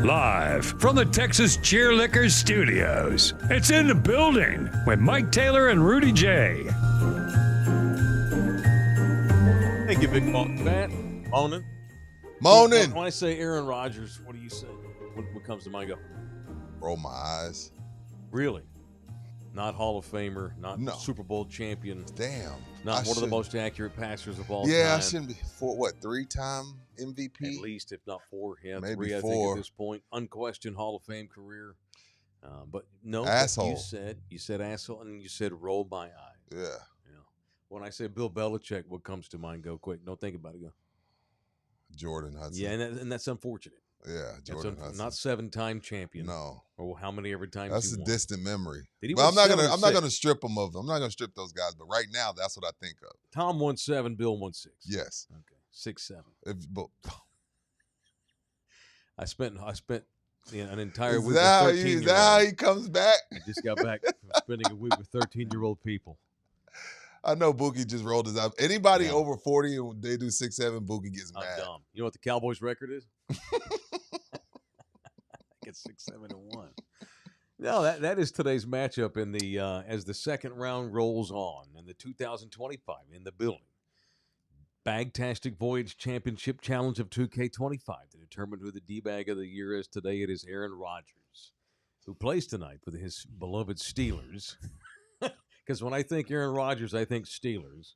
Live from the Texas Cheerlickers Studios, it's In the Building with Mike Taylor and Rudy J. Thank you, Big Matt. Moaning. When I say Aaron Rodgers, what do you say? What comes to mind? Go. Roll my eyes. Really? Not Hall of Famer, not Super Bowl champion. Damn. Not one of the most accurate passers of all time. Yeah, I shouldn't be. Three-time MVP? At least, if not four. Yeah, maybe three, I four. think, at this point. Unquestioned Hall of Fame career. But no, asshole. You said asshole, and you said roll my eye. Yeah. When I say Bill Belichick, what comes to mind? Go quick. Don't think about it. Go. Jordan Hudson. Yeah, and that's unfortunate. Yeah, Jordan Hudson. Not 7-time champion. No. Or how many ever times that's he a won. distant memory. But I'm not gonna strip them of them. I'm not gonna strip those guys. But right now, that's what I think of. Tom won 7. Bill won 6. Yes. Okay. 6-7. I spent an entire week with 13-year-olds. Is that how he comes back? I just got back from spending a week with 13-year-old people. I know Bookie just rolled his eyes. Anybody over 40 and they do 6-7, Bookie gets mad. Dumb. You know what the Cowboys record is? It's 6-7-1. No, that is today's matchup in the as the second round rolls on in the 2025 in the building. Bagtastic Voyage Championship Challenge of 2K25 to determine who the D-bag of the year is today. It is Aaron Rodgers, who plays tonight with his beloved Steelers. Because when I think Aaron Rodgers, I think Steelers.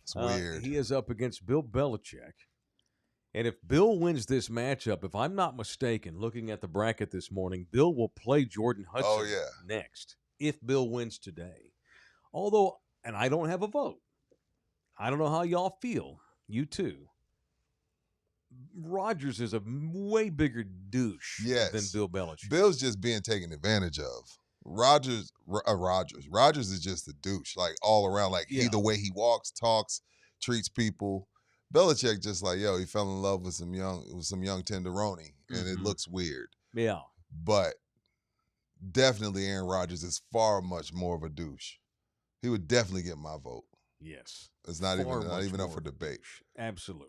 It's weird. He is up against Bill Belichick. And if Bill wins this matchup, if I'm not mistaken, looking at the bracket this morning, Bill will play Jordan Hudson next if Bill wins today. Although, and I don't have a vote. I don't know how y'all feel. You too. Rodgers is a way bigger douche than Bill Belichick. Bill's just being taken advantage of. Rodgers is just a douche, like all around. Like the way he walks, talks, treats people. Belichick just like, he fell in love with some young tenderoni, and it looks weird. Yeah. But definitely Aaron Rodgers is far much more of a douche. He would definitely get my vote. Yes. It's not even up for debate. Absolutely.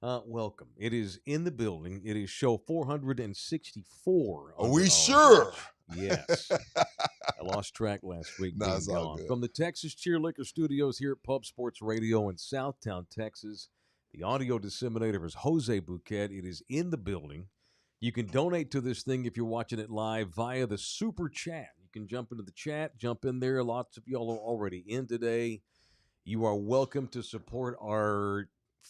Welcome. It is in the building. It is show 464. Are we sure? Yes. I lost track last week. No, it's all good. From the Texas Cheerlicker Studios here at Pub Sports Radio in Southtown, Texas, the audio disseminator is Jose Bouquet. It is in the building. You can donate to this thing if you're watching it live via the Super Chat. You can jump into the chat, jump in there. Lots of y'all are already in today. You are welcome to support our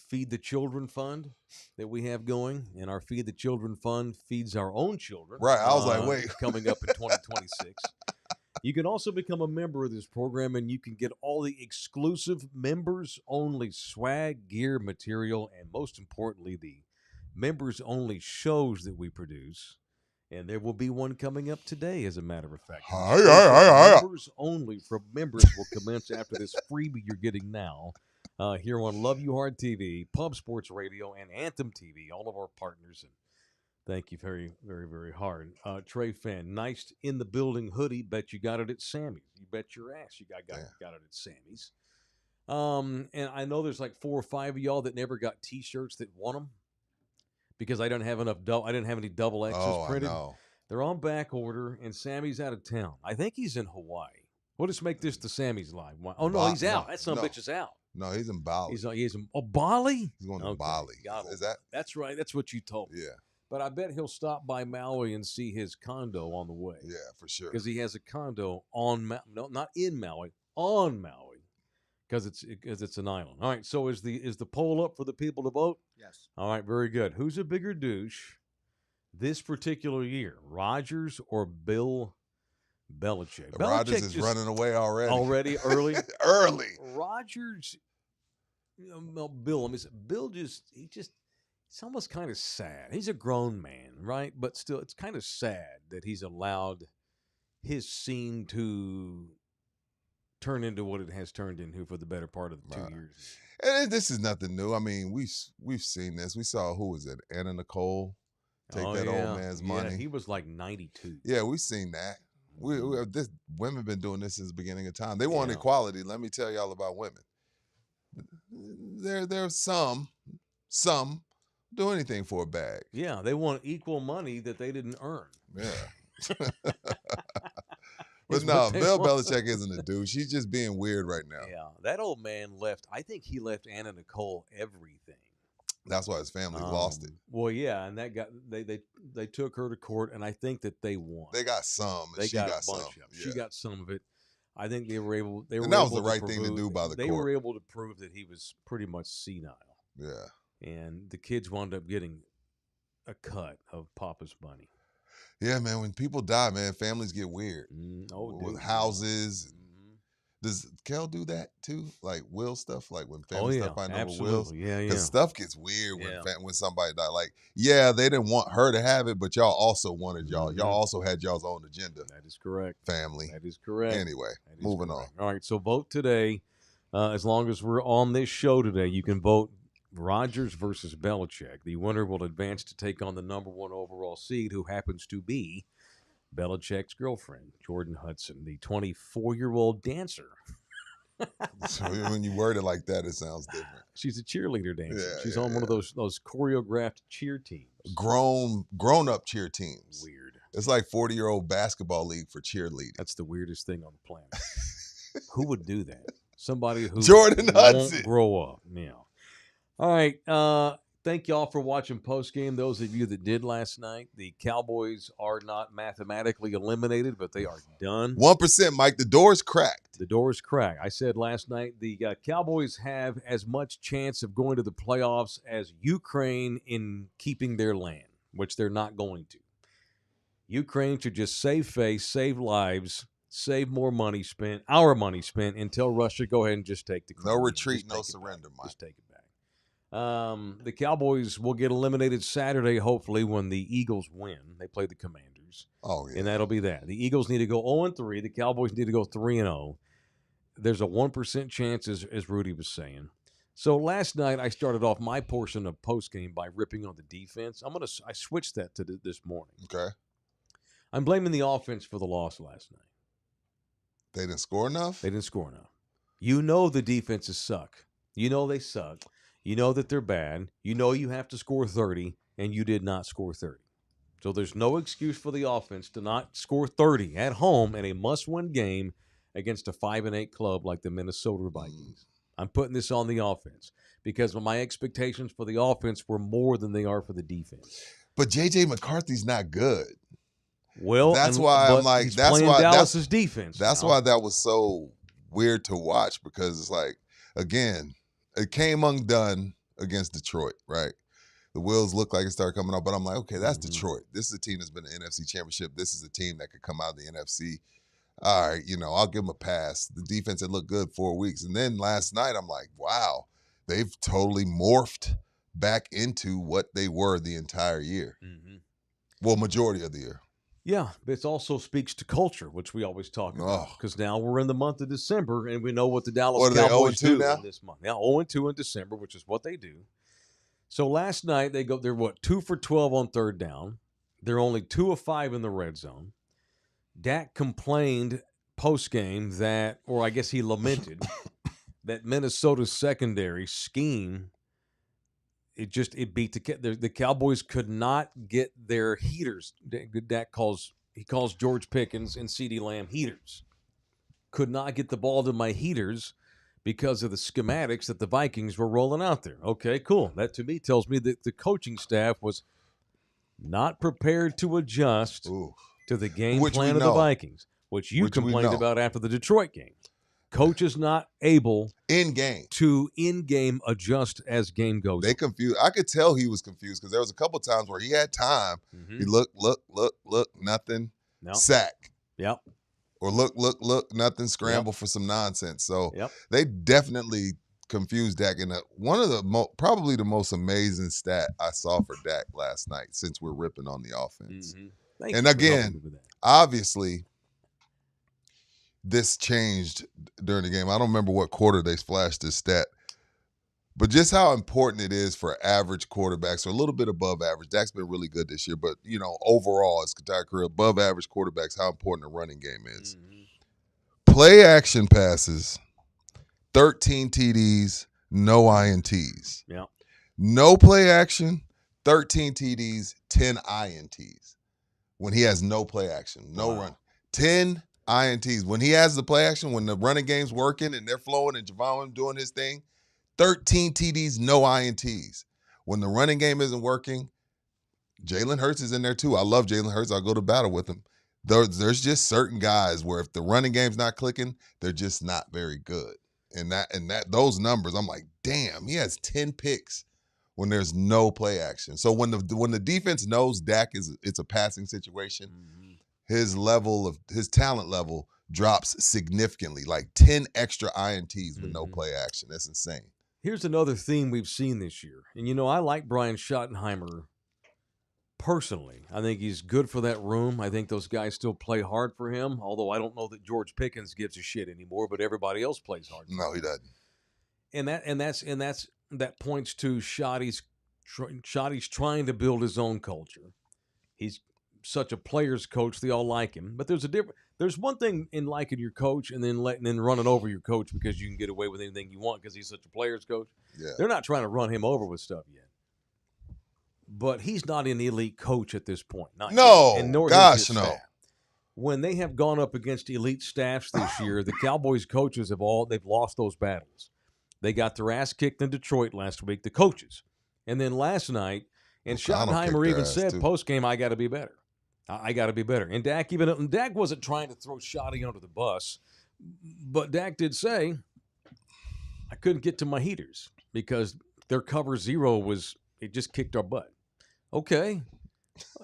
Feed the Children Fund that we have going, and our Feed the Children Fund feeds our own children. Right, I was like, wait. Coming up in 2026. You can also become a member of this program, and you can get all the exclusive members-only swag, gear, material, and most importantly, the members-only shows that we produce. And there will be one coming up today, as a matter of fact. Members only from members will commence after this freebie you're getting now. Here on Love You Hard TV, Pub Sports Radio, and Anthem TV, all of our partners. And thank you very, very, very hard. Trey Fan, nice in the building hoodie. Bet you got it at Sammy's. You bet your ass you got it at Sammy's. And I know there's like 4 or 5 of y'all that never got T-shirts that want them because I didn't have enough. I didn't have any double X's printed. I know. They're on back order, and Sammy's out of town. I think he's in Hawaii. We'll just make this the Sammy's live. Oh no, he's out. That son of a bitch is out. No, he's in Bali. He's in Bali? He's going to Bali. Is that? That's right. That's what you told me. Yeah. But I bet he'll stop by Maui and see his condo on the way. Yeah, for sure. Because he has a condo on Maui. No, not in Maui. On Maui. Because it's an island. All right. So is the poll up for the people to vote? Yes. All right. Very good. Who's a bigger douche this particular year? Rodgers or Bill Belichick? Rodgers is running away already. Already early? Early. Rodgers, Bill, Bill it's almost kind of sad. He's a grown man, right? But still, it's kind of sad that he's allowed his scene to turn into what it has turned into for the better part of the 2 years. And this is nothing new. I mean, we've seen this. We saw, who was it, Anna Nicole take old man's money. Yeah, he was like 92. Yeah, we've seen that. Women have been doing this since the beginning of time. They want equality. Let me tell y'all about women. There's some Do anything for a bag. Yeah, they want equal money that they didn't earn. Yeah. Is But no, what they Bill want. Belichick isn't a douche. He's just being weird right now. Yeah, that old man left. I think he left Anna Nicole everything. That's why his family lost it. Well, yeah, and that got they took her to court, and I think that they won. They got some, and They she got got a some. bunch of. Yeah. She got some of it. I think they were able. They were And that was able the right to thing to do by the They court. were able to prove that he was pretty much senile, Yeah. and the kids wound up getting a cut of Papa's money. Yeah, man. When people die, man, families get weird. With houses. Mhm. Does Kel do that too? Like will stuff? Like when Oh families yeah, start fighting over absolutely. wills? Yeah, yeah. Because stuff gets weird Yeah. when somebody died. Like, yeah, they didn't want her to have it, but y'all also wanted y'all. Mhm. Y'all also had y'all's own agenda. That is correct. Family. That is correct. Anyway, That is moving correct. on. All right, so vote today. As long as we're on this show today, you can vote Rodgers versus Belichick. The winner will advance to take on the number 1 overall seed, who happens to be Belichick's girlfriend, Jordan Hudson, the 24-year-old dancer. So when you word it like that, it sounds different. She's a cheerleader dancer. Yeah, She's yeah, on one of yeah. those choreographed cheer teams. Grown up cheer teams. Weird. It's like 40-year-old basketball league for cheerleading. That's the weirdest thing on the planet. Who would do that? Somebody who Jordan won't Hudson. grow up. Yeah. All right. Thank y'all for watching postgame. Those of you that did last night, the Cowboys are not mathematically eliminated, but they are done. 1%, Mike. The door's cracked. The door is cracked. I said last night the Cowboys have as much chance of going to the playoffs as Ukraine in keeping their land, which they're not going to. Ukraine should just save face, save lives, save more money spent, our money spent, until Russia go ahead and just take the No Crimea. retreat, Just no take it surrender, back. Mike. Just take it back. The Cowboys will get eliminated Saturday, hopefully, when the Eagles win. They play the Commanders. Oh, yeah. And that'll be that. The Eagles need to go 0-3. The Cowboys need to go 3-0. There's a 1% chance, as Rudy was saying. So last night, I started off my portion of postgame by ripping on the defense. I switched that to this morning. Okay. I'm blaming the offense for the loss last night. They didn't score enough? They didn't score enough. You know the defenses suck. You know they suck. You know that they're bad. You know you have to score 30, and you did not score 30. So there's no excuse for the offense to not score 30 at home in a must-win game against a 5-8 club like the Minnesota Vikings. I'm putting this on the offense because my expectations for the offense were more than they are for the defense. But J.J. McCarthy's not good. Well, that's why I'm like, he's that's playing why Dallas's defense. That's why that was so weird to watch, because it's like, again, it came undone against Detroit, right? The wheels looked like it started coming up, but I'm like, okay, that's Detroit. This is a team that's been in the NFC Championship. This is a team that could come out of the NFC. All right, I'll give them a pass. The defense had looked good 4 weeks. And then last night, I'm like, wow, they've totally morphed back into what they were the entire year. Mm-hmm. Well, majority of the year. Yeah, but it also speaks to culture, which we always talk about. Because now we're in the month of December, and we know what the Dallas Cowboys do in this month. Now 0-2 in December, which is what they do. So last night they're 2 for 12 on third down. They're only 2 of 5 in the red zone. Dak complained post-game that, or I guess he lamented, that Minnesota's secondary scheme, it beat the Cowboys could not get their heaters. Dak calls George Pickens and CeeDee Lamb heaters. Could not get the ball to my heaters because of the schematics that the Vikings were rolling out there. Okay, cool. That to me tells me that the coaching staff was not prepared to adjust to the game plan of the Vikings, which you complained about after the Detroit game. Coach is not able to in-game adjust as game goes. They confused. I could tell he was confused because there was a couple times where he had time. Mm-hmm. He look, nothing, sack. Yep. Or look, nothing, scramble for some nonsense. So they definitely confused Dak. And one of the probably the most amazing stat I saw for Dak last night, since we're ripping on the offense. Mm-hmm. And again, obviously, this changed during the game. I don't remember what quarter they flashed this stat, but just how important it is for average quarterbacks, or a little bit above average. Dak's been really good this year, but overall, his entire career, above average quarterbacks, how important the running game is. Mm-hmm. Play action passes, 13 TDs, no INTs. Yeah. No play action, 13 TDs, 10 INTs when he has no play action, no run. 10 INTs. When he has the play action, when the running game's working and they're flowing and Javon doing his thing, 13 TDs, no INTs. When the running game isn't working, Jalen Hurts is in there too. I love Jalen Hurts. I'll go to battle with him. There's just certain guys where if the running game's not clicking, they're just not very good. And those numbers, I'm like, damn, he has 10 picks when there's no play action. So when the defense knows Dak it's a passing situation, his talent level drops significantly, like 10 extra INTs with no play action. That's insane. Here's another theme we've seen this year. And, I like Brian Schottenheimer personally. I think he's good for that room. I think those guys still play hard for him, although I don't know that George Pickens gives a shit anymore, but everybody else plays hard. No, he doesn't. That points to Schotty's trying to build his own culture. He's such a player's coach; they all like him. But there's one thing in liking your coach and then running over your coach because you can get away with anything you want because he's such a player's coach. Yeah. They're not trying to run him over with stuff yet. But he's not an elite coach at this point. No, and nor gosh, is his no. staff. When they have gone up against elite staffs this year, the Cowboys coaches they've lost those battles. They got their ass kicked in Detroit last week, the coaches. And then last night, and Schottenheimer even said post-game, I got to be better. I got to be better. And Dak wasn't trying to throw Schotty under the bus, but Dak did say, I couldn't get to my heaters because their cover zero it just kicked our butt. Okay.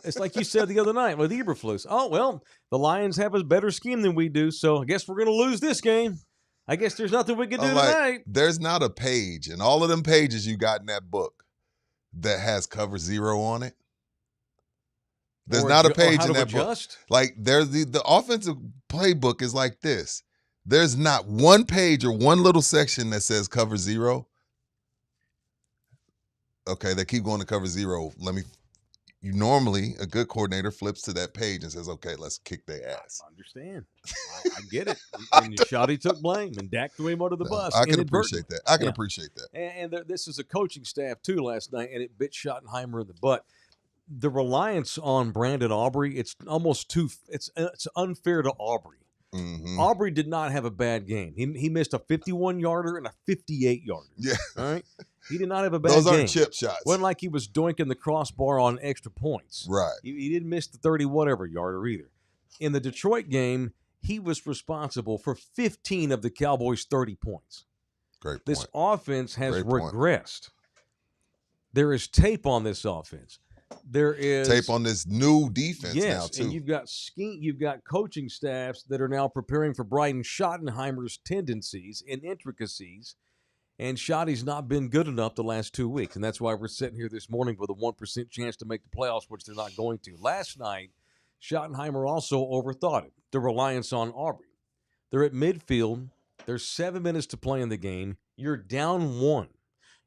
It's like you said the other night with Eberflus. Oh, well, the Lions have a better scheme than we do, so I guess we're going to lose this game. I guess there's nothing we can do tonight. There's not a page in all of them pages you got in that book that has cover zero on it. There's not a page in that book. Like there's the offensive playbook is like this. There's not one page or one little section that says cover zero. Okay, they keep going to cover zero. Normally, a good coordinator flips to that page and says, okay, let's kick their ass. I understand. I get it. And Schotty took blame, and Dak threw him under the bus. I can appreciate that. I can appreciate that. And this is a coaching staff, too, last night, and it bit Schottenheimer in the butt. The reliance on Brandon Aubrey, it's almost it's unfair to Aubrey. Mm-hmm. Aubrey did not have a bad game. He missed a 51-yarder and a 58-yarder. Yeah. All right? He did not have a bad game. Those aren't chip shots. Wasn't like he was doinking the crossbar on extra points. Right. He didn't miss the 30-whatever yarder either. In the Detroit game, he was responsible for 15 of the Cowboys' 30 points. Great point. This offense has regressed. There is tape on this offense. There is tape on this new defense now, too. And you've got coaching staffs that are now preparing for Brian Schottenheimer's tendencies and intricacies. And Schotty's not been good enough the last 2 weeks. And that's why we're sitting here this morning with a 1% chance to make the playoffs, which they're not going to. Last night, Schottenheimer also overthought it, the reliance on Aubrey. They're at midfield. There's 7 minutes to play in the game. You're down 1.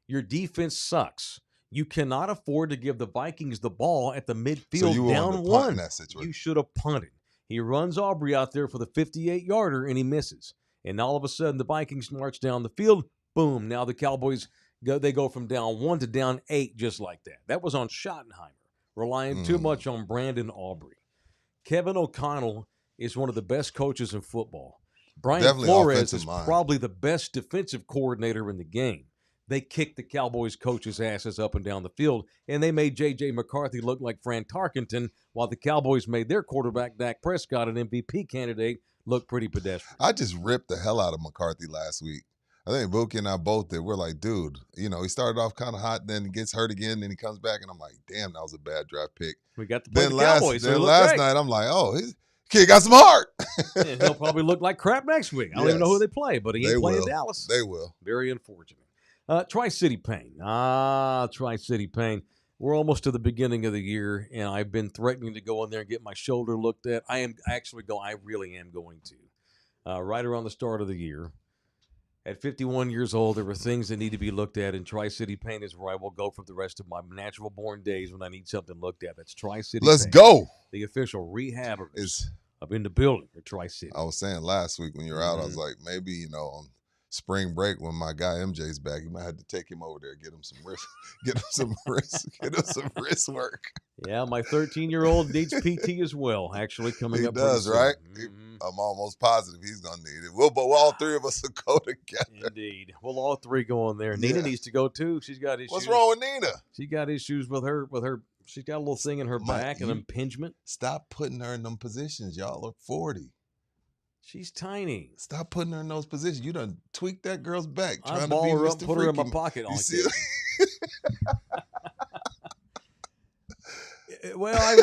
Your defense sucks. You cannot afford to give the Vikings the ball at the midfield down 1. You should have punted. He runs Aubrey out there for the 58-yarder, and he misses. And all of a sudden, the Vikings march down the field. Boom. Now the Cowboys, they go from down 1 to down 8 just like that. That was on Schottenheimer, relying too much on Brandon Aubrey. Kevin O'Connell is one of the best coaches in football. Brian Flores is probably the best defensive coordinator in the game. They kicked the Cowboys' coaches' asses up and down the field, and they made J.J. McCarthy look like Fran Tarkenton, while the Cowboys made their quarterback, Dak Prescott, an MVP candidate, look pretty pedestrian. I just ripped the hell out of McCarthy last week. I think Bookie and I both did. We're like, dude, he started off kind of hot, then he gets hurt again, then he comes back, and I'm like, damn, that was a bad draft pick. We got to play the Cowboys. Then last night, I'm like, oh, his kid got some heart. Yeah, he'll probably look like crap next week. I don't even know who they play, but he ain't playing Dallas. They will. Very unfortunate. Tri-City Pain. Tri-City Pain. We're almost to the beginning of the year, and I've been threatening to go in there and get my shoulder looked at. I really am going to. Right around the start of the year. At 51 years old, there are things that need to be looked at, and Tri-City Pain is where I will go for the rest of my natural-born days when I need something looked at. That's Tri-City Let's Pain. go. The official rehabbers up in the building for Tri-City. I was saying last week when you were out, I was like, maybe, on spring break when my guy MJ's back. You might have to take him over there, get him some wrist, get him some wrist work. Yeah, my 13-year-old needs PT as well. Actually, coming He up. does, pretty right? soon. I'm almost positive he's gonna need it. But all three of us will go together. Indeed. We'll all three go on there. Nina Yeah. needs to go too. She's got issues. What's wrong with Nina? She got issues with her. She's got a little thing in her back, an impingement. Stop putting her in them positions. Y'all are 40. She's tiny. Stop putting her in those positions. You done tweaked that girl's back. I ball her up, put her in my pocket. You see it? Well, I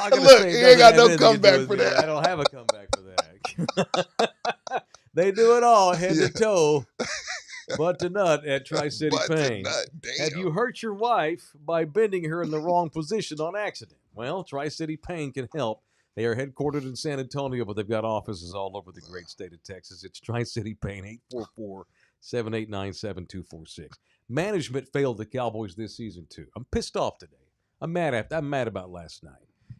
gotta Look, say, he ain't got no anything to do comeback with for me. that. I don't have a comeback for that. They do it all, head to toe, butt to nut at Tri-City Pain. Have you hurt your wife by bending her in the wrong position on accident? Well, Tri-City Pain can help. They are headquartered in San Antonio, but they've got offices all over the great state of Texas. It's Tri-City Pain, 844-789-7246. Management failed the Cowboys this season, too. I'm pissed off today. I'm mad about last night.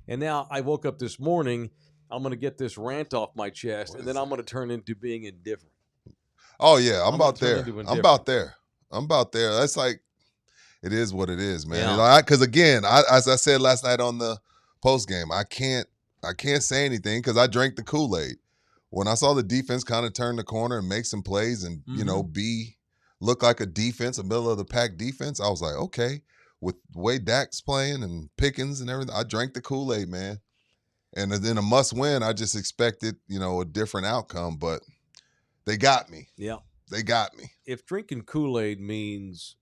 And now I woke up this morning. I'm going to get this rant off my chest, and then I'm going to turn into being indifferent. Oh, yeah. I'm about there. I'm about there. That's like, it is what it is, man. Because, again, as I said last night on the post game, I can't say anything because I drank the Kool-Aid. When I saw the defense kind of turn the corner and make some plays and, look like a defense, a middle of the pack defense, I was like, okay. With the way Dak's playing and Pickens and everything, I drank the Kool-Aid, man. And then a must-win, I just expected, a different outcome. But they got me. Yeah. They got me. If drinking Kool-Aid means,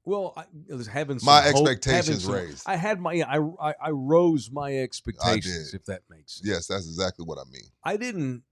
having some my hope, expectations raised. I rose my expectations, if that makes sense. Yes, that's exactly what I mean. I didn't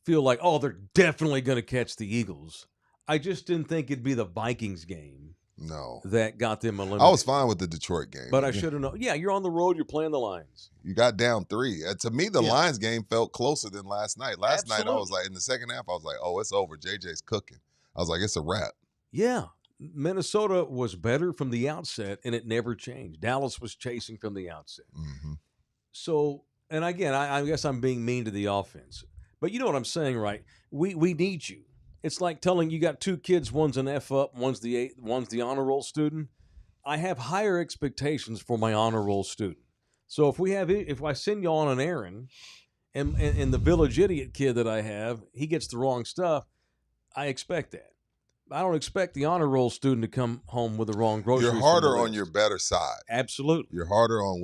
feel like, they're definitely going to catch the Eagles. I just didn't think it'd be the Vikings game. No. That got them eliminated. I was fine with the Detroit game. But I should have known. Yeah, you're on the road. You're playing the Lions. You got down 3. To me, the Lions game felt closer than last night. Last night, I was like, in the second half, I was like, oh, it's over. JJ's cooking. I was like, it's a wrap. Yeah. Minnesota was better from the outset, and it never changed. Dallas was chasing from the outset. Mm-hmm. So, and again, I guess I'm being mean to the offense. But you know what I'm saying, right? We need you. It's like telling you got 2 kids, one's an F up, one's the honor roll student. I have higher expectations for my honor roll student. So if I send you on an errand, and the village idiot kid that I have, he gets the wrong stuff, I expect that. I don't expect the honor roll student to come home with the wrong groceries. You're harder on your better side. Absolutely. You're harder on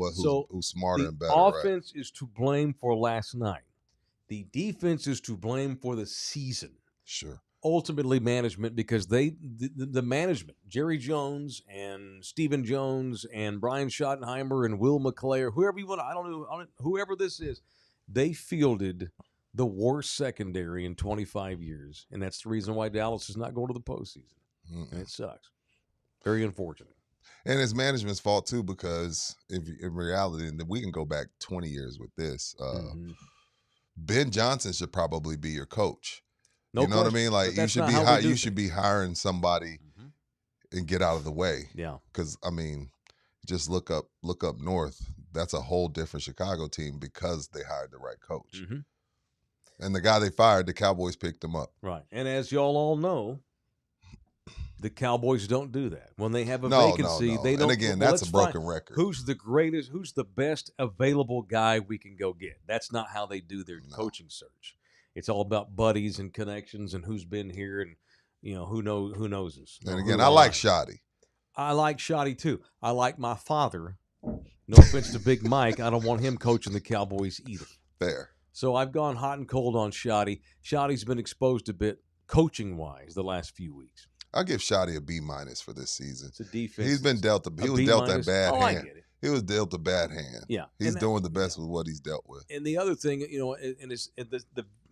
who's smarter and better. The offense is to blame for last night. The defense is to blame for the season. Sure. Ultimately management, because the management, Jerry Jones and Stephen Jones and Brian Schottenheimer and Will McClay, or whoever you want, I don't know, whoever this is, they fielded the worst secondary in 25 years, and that's the reason why Dallas is not going to the postseason. And it sucks. Very unfortunate. And it's management's fault too, because in reality, and we can go back 20 years with this, Ben Johnson should probably be your coach. No, you know what I mean? Like, you should be hiring somebody and get out of the way. Yeah. Because just look up north. That's a whole different Chicago team because they hired the right coach. Mm-hmm. And the guy they fired, the Cowboys picked him up. Right. And as y'all all know, the Cowboys don't do that. When they have a vacancy, they don't. And again, that's a broken record. Who's the best available guy we can go get? That's not how they do their coaching search. It's all about buddies and connections and who's been here and who knows us. And again, I like Shotty. I like Shotty too. I like my father. No offense to Big Mike, I don't want him coaching the Cowboys either. Fair. So I've gone hot and cold on Shotty. Shotty's been exposed a bit coaching wise the last few weeks. I'll give Shotty a B- for this season. It's a defense. He's been dealt he was dealt that bad hand. I get it. He was dealt a bad hand. Yeah, he's doing the best with what he's dealt with. And the other thing, and it's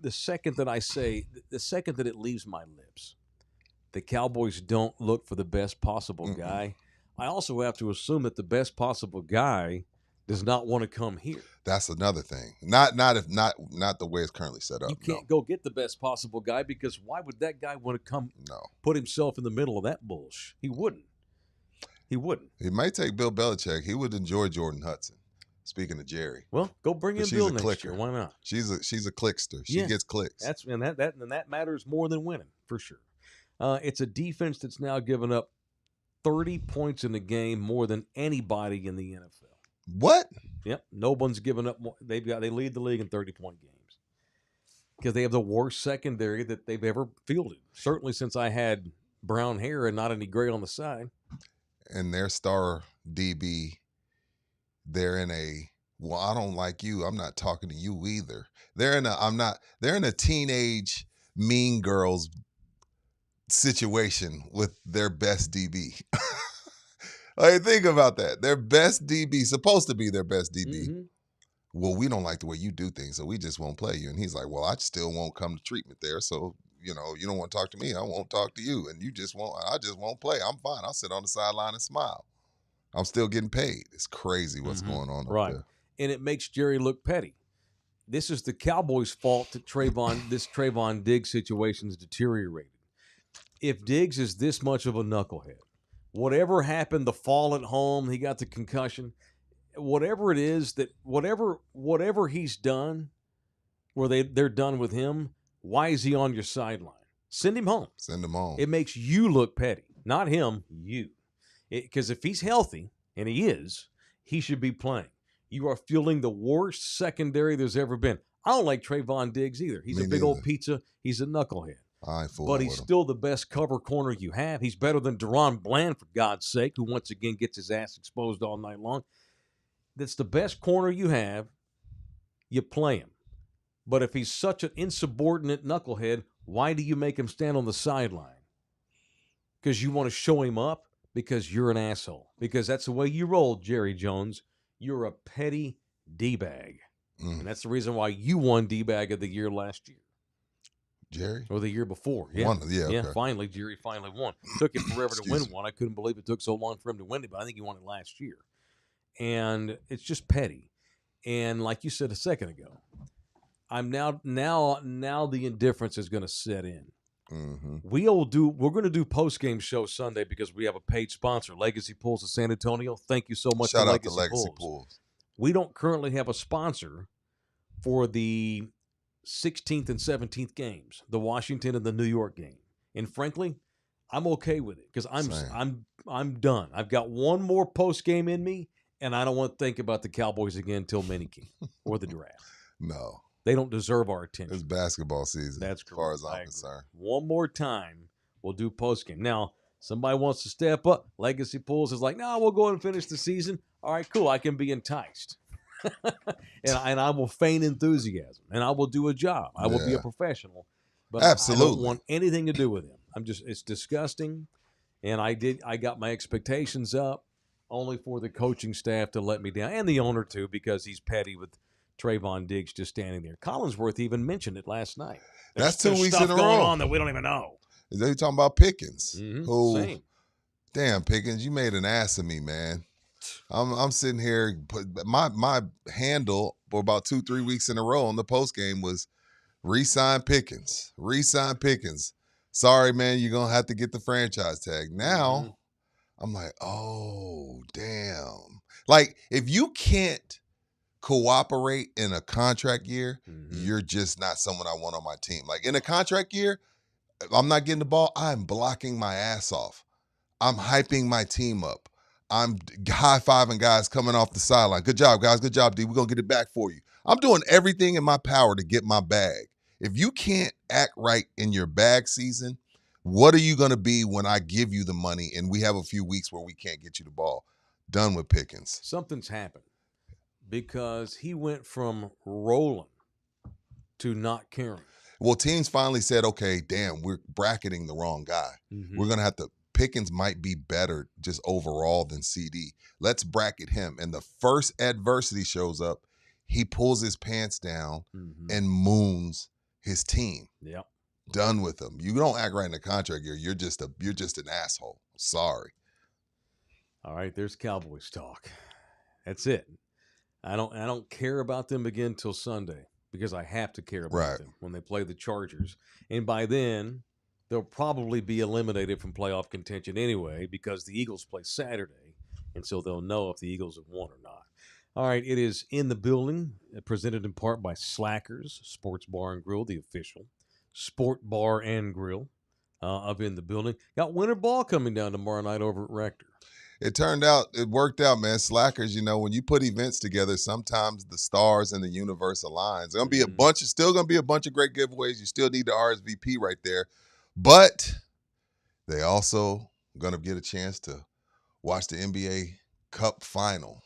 the second that I say, the second that it leaves my lips, the Cowboys don't look for the best possible guy. I also have to assume that the best possible guy does not want to come here. That's another thing. Not the way it's currently set up. You can't go get the best possible guy, because why would that guy want to come? No. Put himself in the middle of that bullshit. He wouldn't. He might take Bill Belichick. He would enjoy Jordan Hudson. Speaking of Jerry, well, go bring in Bill next year. Why not? She's a clickster. She gets clicks. That matters more than winning, for sure. It's a defense that's now given up 30 points in the game, more than anybody in the NFL. What? Yep, no one's given up more. They lead the league in 30-point games because they have the worst secondary that they've ever fielded. Certainly since I had brown hair and not any gray on the side. And their star DB, they're in a, well, I don't like you. I'm not talking to you either. They're in a teenage mean girls situation with their best DB. Like, think about that. Their best DB, supposed to be their best DB. Mm-hmm. Well, we don't like the way you do things, so we just won't play you. And he's like, well, I still won't come to treatment there. So, you don't want to talk to me, I won't talk to you. And I just won't play. I'm fine. I'll sit on the sideline and smile. I'm still getting paid. It's crazy what's going on up there. And it makes Jerry look petty. This is the Cowboys' fault that this Trayvon Diggs situation is deteriorated. If Diggs is this much of a knucklehead, whatever happened, the fall at home, he got the concussion, whatever it is, that whatever he's done, where they're done with him, why is he on your sideline? Send him home. Send him home. It makes you look petty, not him, you. Because if he's healthy, and he is, he should be playing. You are fielding the worst secondary there's ever been. I don't like Trayvon Diggs either. He's a big old pizza. He's a knucklehead. But he's still the best cover corner you have. He's better than Deron Bland, for God's sake, who once again gets his ass exposed all night long. That's the best corner you have. You play him. But if he's such an insubordinate knucklehead, why do you make him stand on the sideline? Because you want to show him up? Because you're an asshole. Because that's the way you roll, Jerry Jones. You're a petty D-bag. And that's the reason why you won D-bag of the year last year. Jerry? Or the year before. Yeah. Okay. Finally, Jerry finally won. Took him forever to win one. I couldn't believe it took so long for him to win it, but I think he won it last year. And it's just petty. And like you said a second ago, I'm now the indifference is going to set in. Mm-hmm. We're going to do post-game show Sunday because we have a paid sponsor, Legacy Pools of San Antonio. Thank you so much. Shout out to Legacy Pools. We don't currently have a sponsor for the 16th and 17th games, the Washington and the New York game. And frankly, I'm okay with it because I'm done. I've got one more post-game in me, and I don't want to think about the Cowboys again until minicamp or the draft. No. They don't deserve our attention. It's basketball season. That's correct. As far as I'm concerned. One more time, we'll do postgame. Now, somebody wants to step up. Legacy Pools is like, no, we'll go and finish the season. All right, cool. I can be enticed. and I will feign enthusiasm. And I will do a job. I will be a professional. But absolutely. I don't want anything to do with him. It's disgusting. And I got my expectations up only for the coaching staff to let me down. And the owner, too, because he's petty with Trayvon Diggs just standing there. Collinsworth even mentioned it last night. That's 2 weeks in a row going on that we don't even know. Is they talking about Pickens? Mm-hmm. Who? Same. Damn, Pickens, you made an ass of me, man. I'm sitting here. My handle for about 2-3 weeks in a row on the post game was re-sign Pickens. Re-sign Pickens. Sorry, man, you're gonna have to get the franchise tag. Now, I'm like, oh, damn. Like, if you can't cooperate in a contract year, you're just not someone I want on my team. Like, in a contract year, if I'm not getting the ball, I'm blocking my ass off. I'm hyping my team up. I'm high-fiving guys coming off the sideline. Good job, guys. Good job, D. We're going to get it back for you. I'm doing everything in my power to get my bag. If you can't act right in your bag season, what are you going to be when I give you the money and we have a few weeks where we can't get you the ball? Done with Pickens. Something's happened because he went from rolling to not caring. Well, teams finally said, okay, damn, we're bracketing the wrong guy. We're going to have to – Pickens might be better just overall than CD. Let's bracket him. And the first adversity shows up, he pulls his pants down and moons his team. Yep. Done with him. You don't act right in the contract year. You're just an asshole. Sorry. All right, there's Cowboys talk. That's it. I don't care about them again till Sunday because I have to care about them when they play the Chargers. And by then, they'll probably be eliminated from playoff contention anyway because the Eagles play Saturday, and so they'll know if the Eagles have won or not. All right, it is in the building, presented in part by Slackers Sports Bar and Grill, the official Sport Bar and Grill up in the building. Got winter ball coming down tomorrow night over at Rector. It worked out, man. Slackers, when you put events together, sometimes the stars and the universe aligns. There's gonna be still gonna be a bunch of great giveaways. You still need the RSVP right there. But they also gonna get a chance to watch the NBA Cup final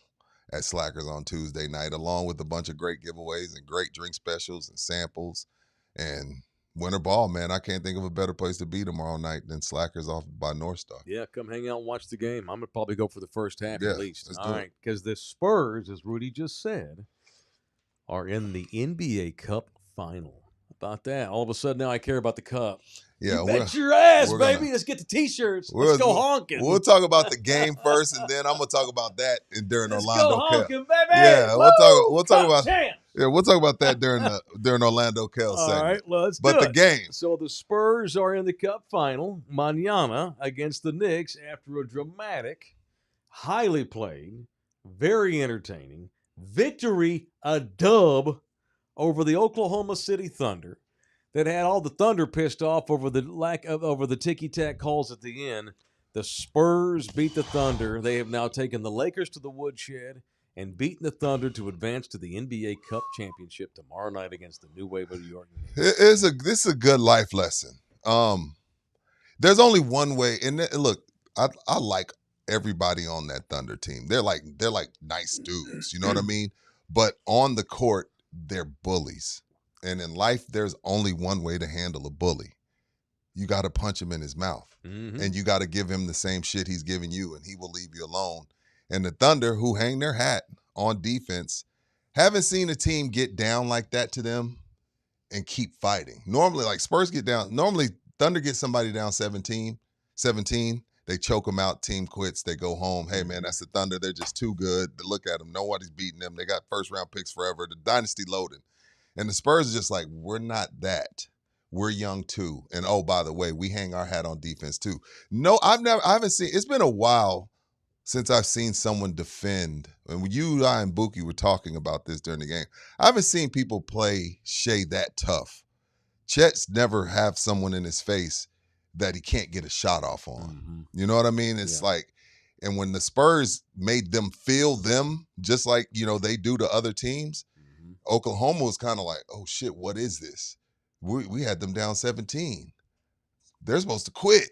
at Slackers on Tuesday night, along with a bunch of great giveaways and great drink specials and samples and winter ball, man. I can't think of a better place to be tomorrow night than Slackers off by North Star. Yeah, come hang out and watch the game. I'm going to probably go for the first half at least. Let's All do right, it. because the Spurs, as Rudy just said, are in the NBA Cup final. How about that? All of a sudden now I care about the Cup. Yeah, you bet your ass, we're baby. gonna- Let's get the T-shirts. Let's go honking. We'll talk about the game first, and then I'm gonna talk about that during Let's Orlando go Cup. honking, baby. Yeah, Woo! we'll talk about champs. Yeah, we'll talk about that during Orlando Kell segment. All right, let's But do the it. game. So the Spurs are in the Cup final mañana against the Knicks after a dramatic, highly played, very entertaining victory, a dub over the Oklahoma City Thunder that had all the Thunder pissed off over the ticky-tack calls at the end. The Spurs beat the Thunder. They have now taken the Lakers to the woodshed and beaten the Thunder to advance to the NBA Cup championship tomorrow night against the New Wave of New York. This is a good life lesson. There's only one way, and look, I like everybody on that Thunder team. They're like nice dudes, you know what I mean? But on the court, they're bullies. And in life, there's only one way to handle a bully. You got to punch him in his mouth. Mm-hmm. And you got to give him the same shit he's giving you, and he will leave you alone. And the Thunder, who hang their hat on defense, haven't seen a team get down like that to them and keep fighting. Normally, like Spurs get down. Normally, Thunder get somebody down 17. They choke them out. Team quits. They go home. Hey, man, that's the Thunder. They're just too good. Look at them. Nobody's beating them. They got first-round picks forever. The dynasty loaded. And the Spurs are just like, we're not that. We're young too. And oh, by the way, we hang our hat on defense too. No, I haven't seen, it's been a while since I've seen someone defend. And you, I, and Buki were talking about this during the game. I haven't seen people play Shea that tough. Chet's never have someone in his face that he can't get a shot off on. Mm-hmm. You know what I mean? It's like, and when the Spurs made them feel them, just like, they do to other teams, Oklahoma was kind of like, oh shit, what is this? We had them down 17. They're supposed to quit.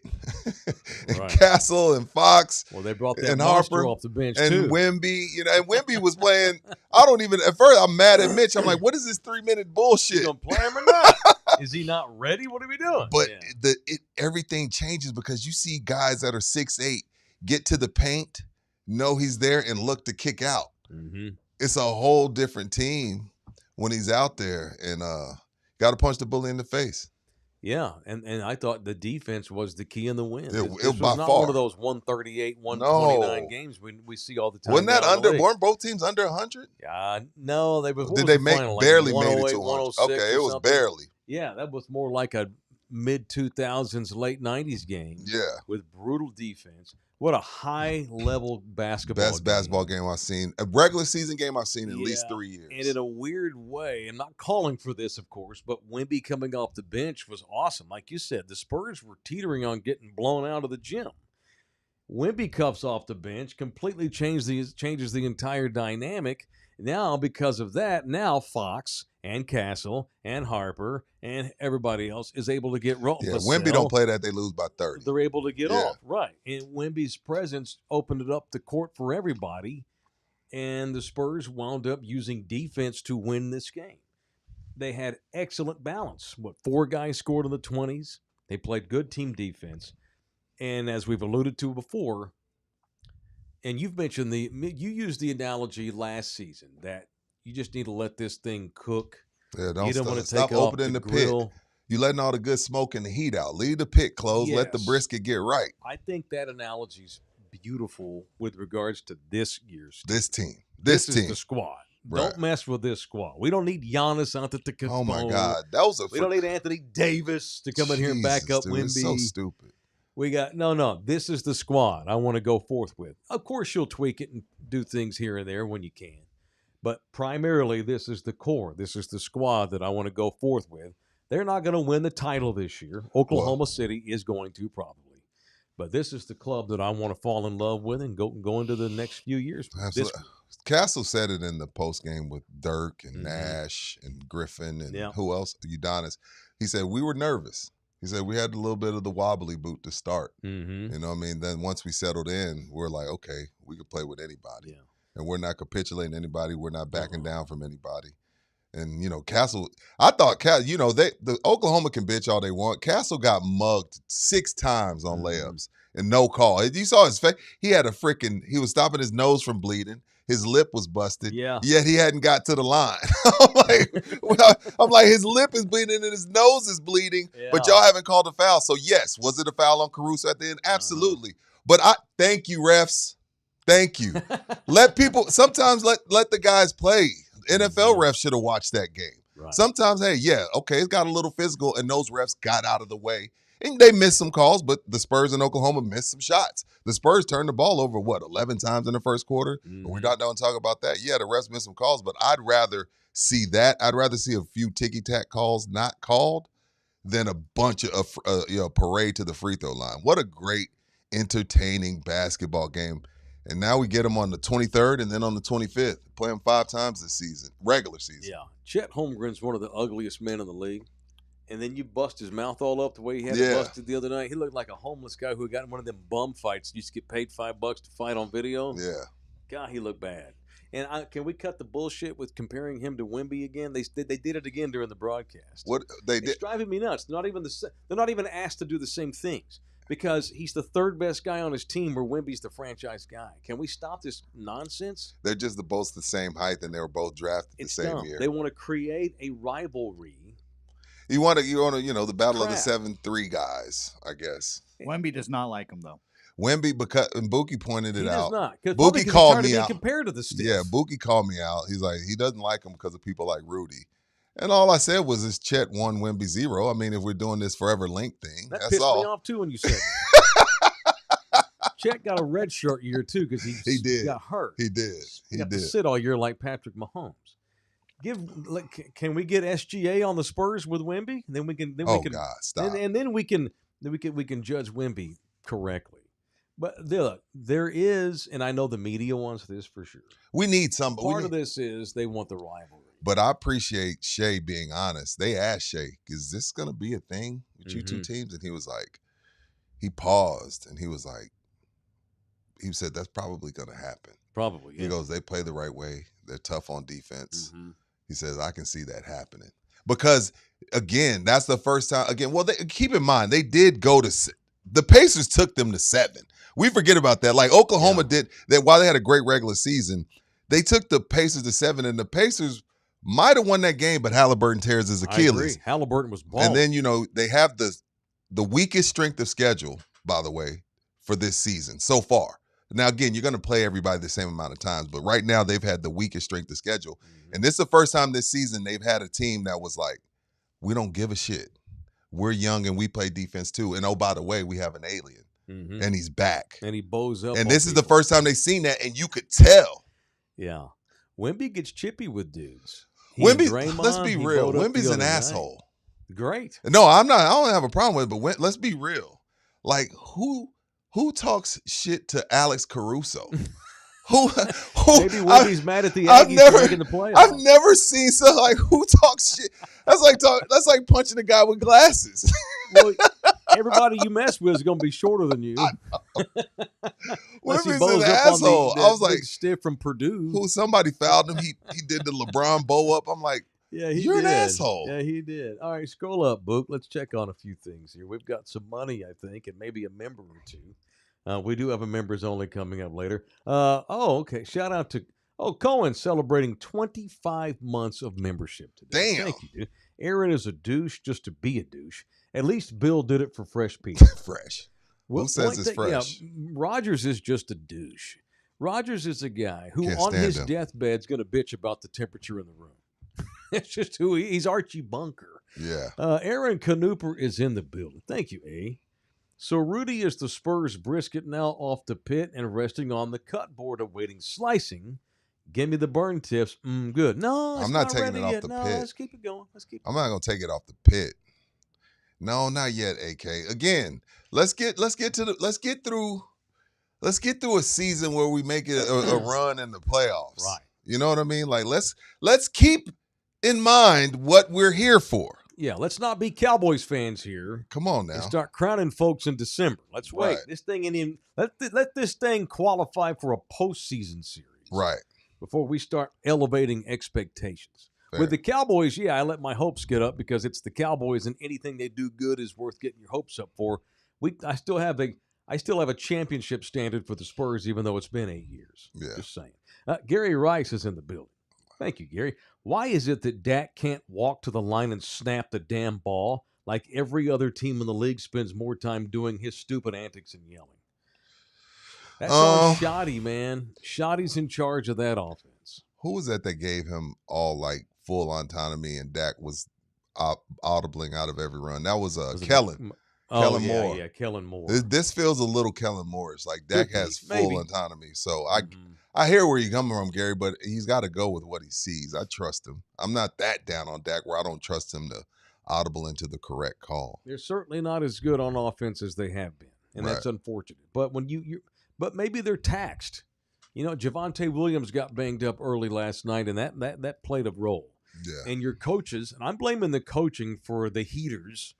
And Right. Castle and Fox. Well, they brought that and monster Harper off the bench and too. Wemby, and Wemby was playing. At first I'm mad at Mitch. I'm like, what is this 3-minute bullshit? You gonna play him or not? Is he not ready? What are we doing? But everything changes because you see guys that are 6'8" get to the paint, know he's there, and look to kick out. Mm-hmm. It's a whole different team when he's out there, and got to punch the bully in the face. Yeah, and I thought the defense was the key in the win. It This was was by not far. one of those 138, 129 No. games we see all the time. Wasn't that down the league. weren't both teams under 100? No, they were. what Did was they the make final, like barely made it 108, to 100? 106 Okay, or it was something? barely. Yeah, that was more like a mid 2000s, late 90s game. Yeah. With brutal defense. What a high level basketball. Best basketball game I've seen. A regular season game I've seen in at least Yeah, 3 years. And in a weird way, I'm not calling for this, of course, but Wemby coming off the bench was awesome. Like you said, the Spurs were teetering on getting blown out of the gym. Wemby comes off the bench, completely changes the entire dynamic. Now, because of that, Fox and Castle and Harper and everybody else is able to get rolled. Yeah, Wemby don't play that, they lose by 30. They're able to get Yeah. off, right. And Wemby's presence opened it up the court for everybody, and the Spurs wound up using defense to win this game. They had excellent balance. 4 guys scored in the 20s. They played good team defense. And as we've alluded to before, and you've mentioned you used the analogy last season that you just need to let this thing cook. Yeah, You don't want to stop take it off opening the the grill. pit. You letting all the good smoke and the heat out. Leave the pit closed. Let the Yes. brisket get right. I think that analogy's beautiful with regards to this year's team. This team. This team. is the squad. Right. Don't mess with this squad. We don't need Giannis Antetokounmpo. Oh my God. That was We don't need Anthony Davis to come in here and back up dude, Wemby. it's so stupid. We got no. This is the squad I want to go forth with. Of course, you'll tweak it and do things here and there when you can, but primarily this is the core. This is the squad that I want to go forth with. They're not going to win the title this year. Oklahoma City is going to probably. But this is the club that I want to fall in love with and go into the next few years. Castle said it in the post game with Dirk and Nash and Griffin and who else? Udonis. He said, we were nervous. He said, we had a little bit of the wobbly boot to start. You know what I mean? Then once we settled in, we're like, okay, we can play with anybody. Yeah. And we're not capitulating anybody. We're not backing down from anybody. And, Castle, I thought, the Oklahoma can bitch all they want. Castle got mugged 6 times on layups and no call. You saw his face. He was stopping his nose from bleeding. His lip was busted. Yeah. Yet he hadn't got to the line. I'm like, his lip is bleeding and his nose is bleeding, but y'all haven't called a foul. So, yes, was it a foul on Caruso at the end? Absolutely. But thank you, refs. Thank you. Sometimes let the guys play. NFL refs should have watched that game. Right. Sometimes, it got a little physical, and those refs got out of the way. And they missed some calls, but the Spurs in Oklahoma missed some shots. The Spurs turned the ball over, 11 times in the first quarter? We're not going to talk about that. Yeah, the refs missed some calls, but I'd rather see that. I'd rather see a few ticky-tack calls not called than a bunch of parade to the free throw line. What a great, entertaining basketball game. And now we get them on the 23rd and then on the 25th. Play them 5 times this season, regular season. Yeah. Chet Holmgren's one of the ugliest men in the league. And then you bust his mouth all up the way he had it busted the other night. He looked like a homeless guy who got in one of them bum fights. Used to get paid $5 to fight on video. Yeah. God, he looked bad. And can we cut the bullshit with comparing him to Wemby again? They did it again during the broadcast. It's driving me nuts. They're not even asked to do the same things because he's the 3rd best guy on his team where Wemby's the franchise guy. Can we stop this nonsense? They're just both the same height and they were both drafted the same year. They want to create a rivalry. You want to, the battle of the 7-3 guys, I guess. Wemby does not like him, though. Wemby, and Buki pointed it out. He does not. Buki called me out. Compared to the Stiff. Yeah, Buki called me out. He's like, he doesn't like him because of people like Rudy. And all I said was, "Is Chet 1, Wemby 0?" I mean, if we're doing this forever link thing, that that's pissed all. me off too when you said that. Chet got a red shirt year too because he got hurt. He did. He got to sit all year like Patrick Mahomes. Can we get SGA on the Spurs with Wemby? Then we can. God, stop. And then we can judge Wemby correctly. But look, there is, and I know the media wants this for sure. We need some. Part of this is they want the rivalry. But I appreciate Shea being honest. They asked Shea, "Is this going to be a thing with you 2 teams?" And he was like, he paused and he was like, he said, "That's probably going to happen." Probably. Yeah. He goes, "They play the right way. They're tough on defense." He says, "I can see that happening." Because, again, that's the first time. Again, keep in mind, they did go to – the Pacers took them to 7. We forget about that. Like, Oklahoma did that while they had a great regular season. They took the Pacers to 7, and the Pacers might have won that game, but Halliburton tears his Achilles. I agree. Halliburton was balling. And then, they have the weakest strength of schedule, by the way, for this season so far. Now, again, you're going to play everybody the same amount of times, but right now they've had the weakest strength of schedule. And this is the first time this season they've had a team that was like, we don't give a shit. We're young and we play defense too. And, oh, by the way, we have an alien. And he's back. And he bows up. And this is the first time they've seen that, and you could tell. Yeah. Wemby gets chippy with dudes. Wemby, let's be real. Wemby's an asshole. Great. No, I'm not. I don't have a problem with it, but let's be real. Like, who talks shit to Alex Caruso? Who Maybe Wemby's mad at the Aggies for making the playoffs. I've never seen something like who talks shit. That's like punching a guy with glasses. Well, everybody you mess with is going to be shorter than you. Wemby's an asshole. I was like, stiff from Purdue. Somebody fouled him. He did the LeBron bow up. I'm like, yeah, you're an asshole. Yeah, he did. All right, scroll up, Book. Let's check on a few things here. We've got some money, I think, and maybe a member or two. We do have a members only coming up later. Okay. Shout out to Cohen celebrating 25 months of membership today. Damn. Thank you, dude. Aaron is a douche just to be a douche. At least Bill did it for fresh people. Fresh. Who says it's fresh? Yeah, Rogers is just a douche. Rogers is a guy who on his deathbed is going to bitch about the temperature in the room. It's just who he's Archie Bunker. Yeah. Aaron Canuper is in the building. Thank you, A. So Rudy is the Spurs brisket now off the pit and resting on the cut board awaiting slicing. Give me the burn tips. Good. No, I'm not taking it off the pit. Let's keep it going. I'm not going to take it off the pit. No, not yet, AK. Again, let's get through a season where we make it a run in the playoffs. Right. You know what I mean? Like let's keep in mind what we're here for. Yeah, let's not be Cowboys fans here. Come on now. And start crowning folks in December. Let's wait. Right. This thing ain't even let this thing qualify for a postseason series. Right. Before we start elevating expectations. Fair. With the Cowboys, yeah, I let my hopes get up because it's the Cowboys, and anything they do good is worth getting your hopes up for. I still have a championship standard for the Spurs, even though it's been 8 years. Yeah. Just saying. Gary Rice is in the building. Thank you, Gary. Why is it that Dak can't walk to the line and snap the damn ball like every other team in the league spends more time doing his stupid antics and yelling? That's on Shoddy, man. Shoddy's in charge of that offense. Who was that gave him all like full autonomy and Dak was audibling out of every run? That was Kellen. Kellen Moore. Yeah, Kellen Moore. This feels a little Kellen Moore-ish. Like Dak has full maybe. autonomy. So I hear where you're coming from, Gary, but he's got to go with what he sees. I trust him. I'm not that down on Dak where I don't trust him to audible into the correct call. They're certainly not as good on offense as they have been, and that's unfortunate. But when but maybe they're taxed. You know, Javonte Williams got banged up early last night, and that played a role. Yeah. And your coaches, and I'm blaming the coaching for the heaters.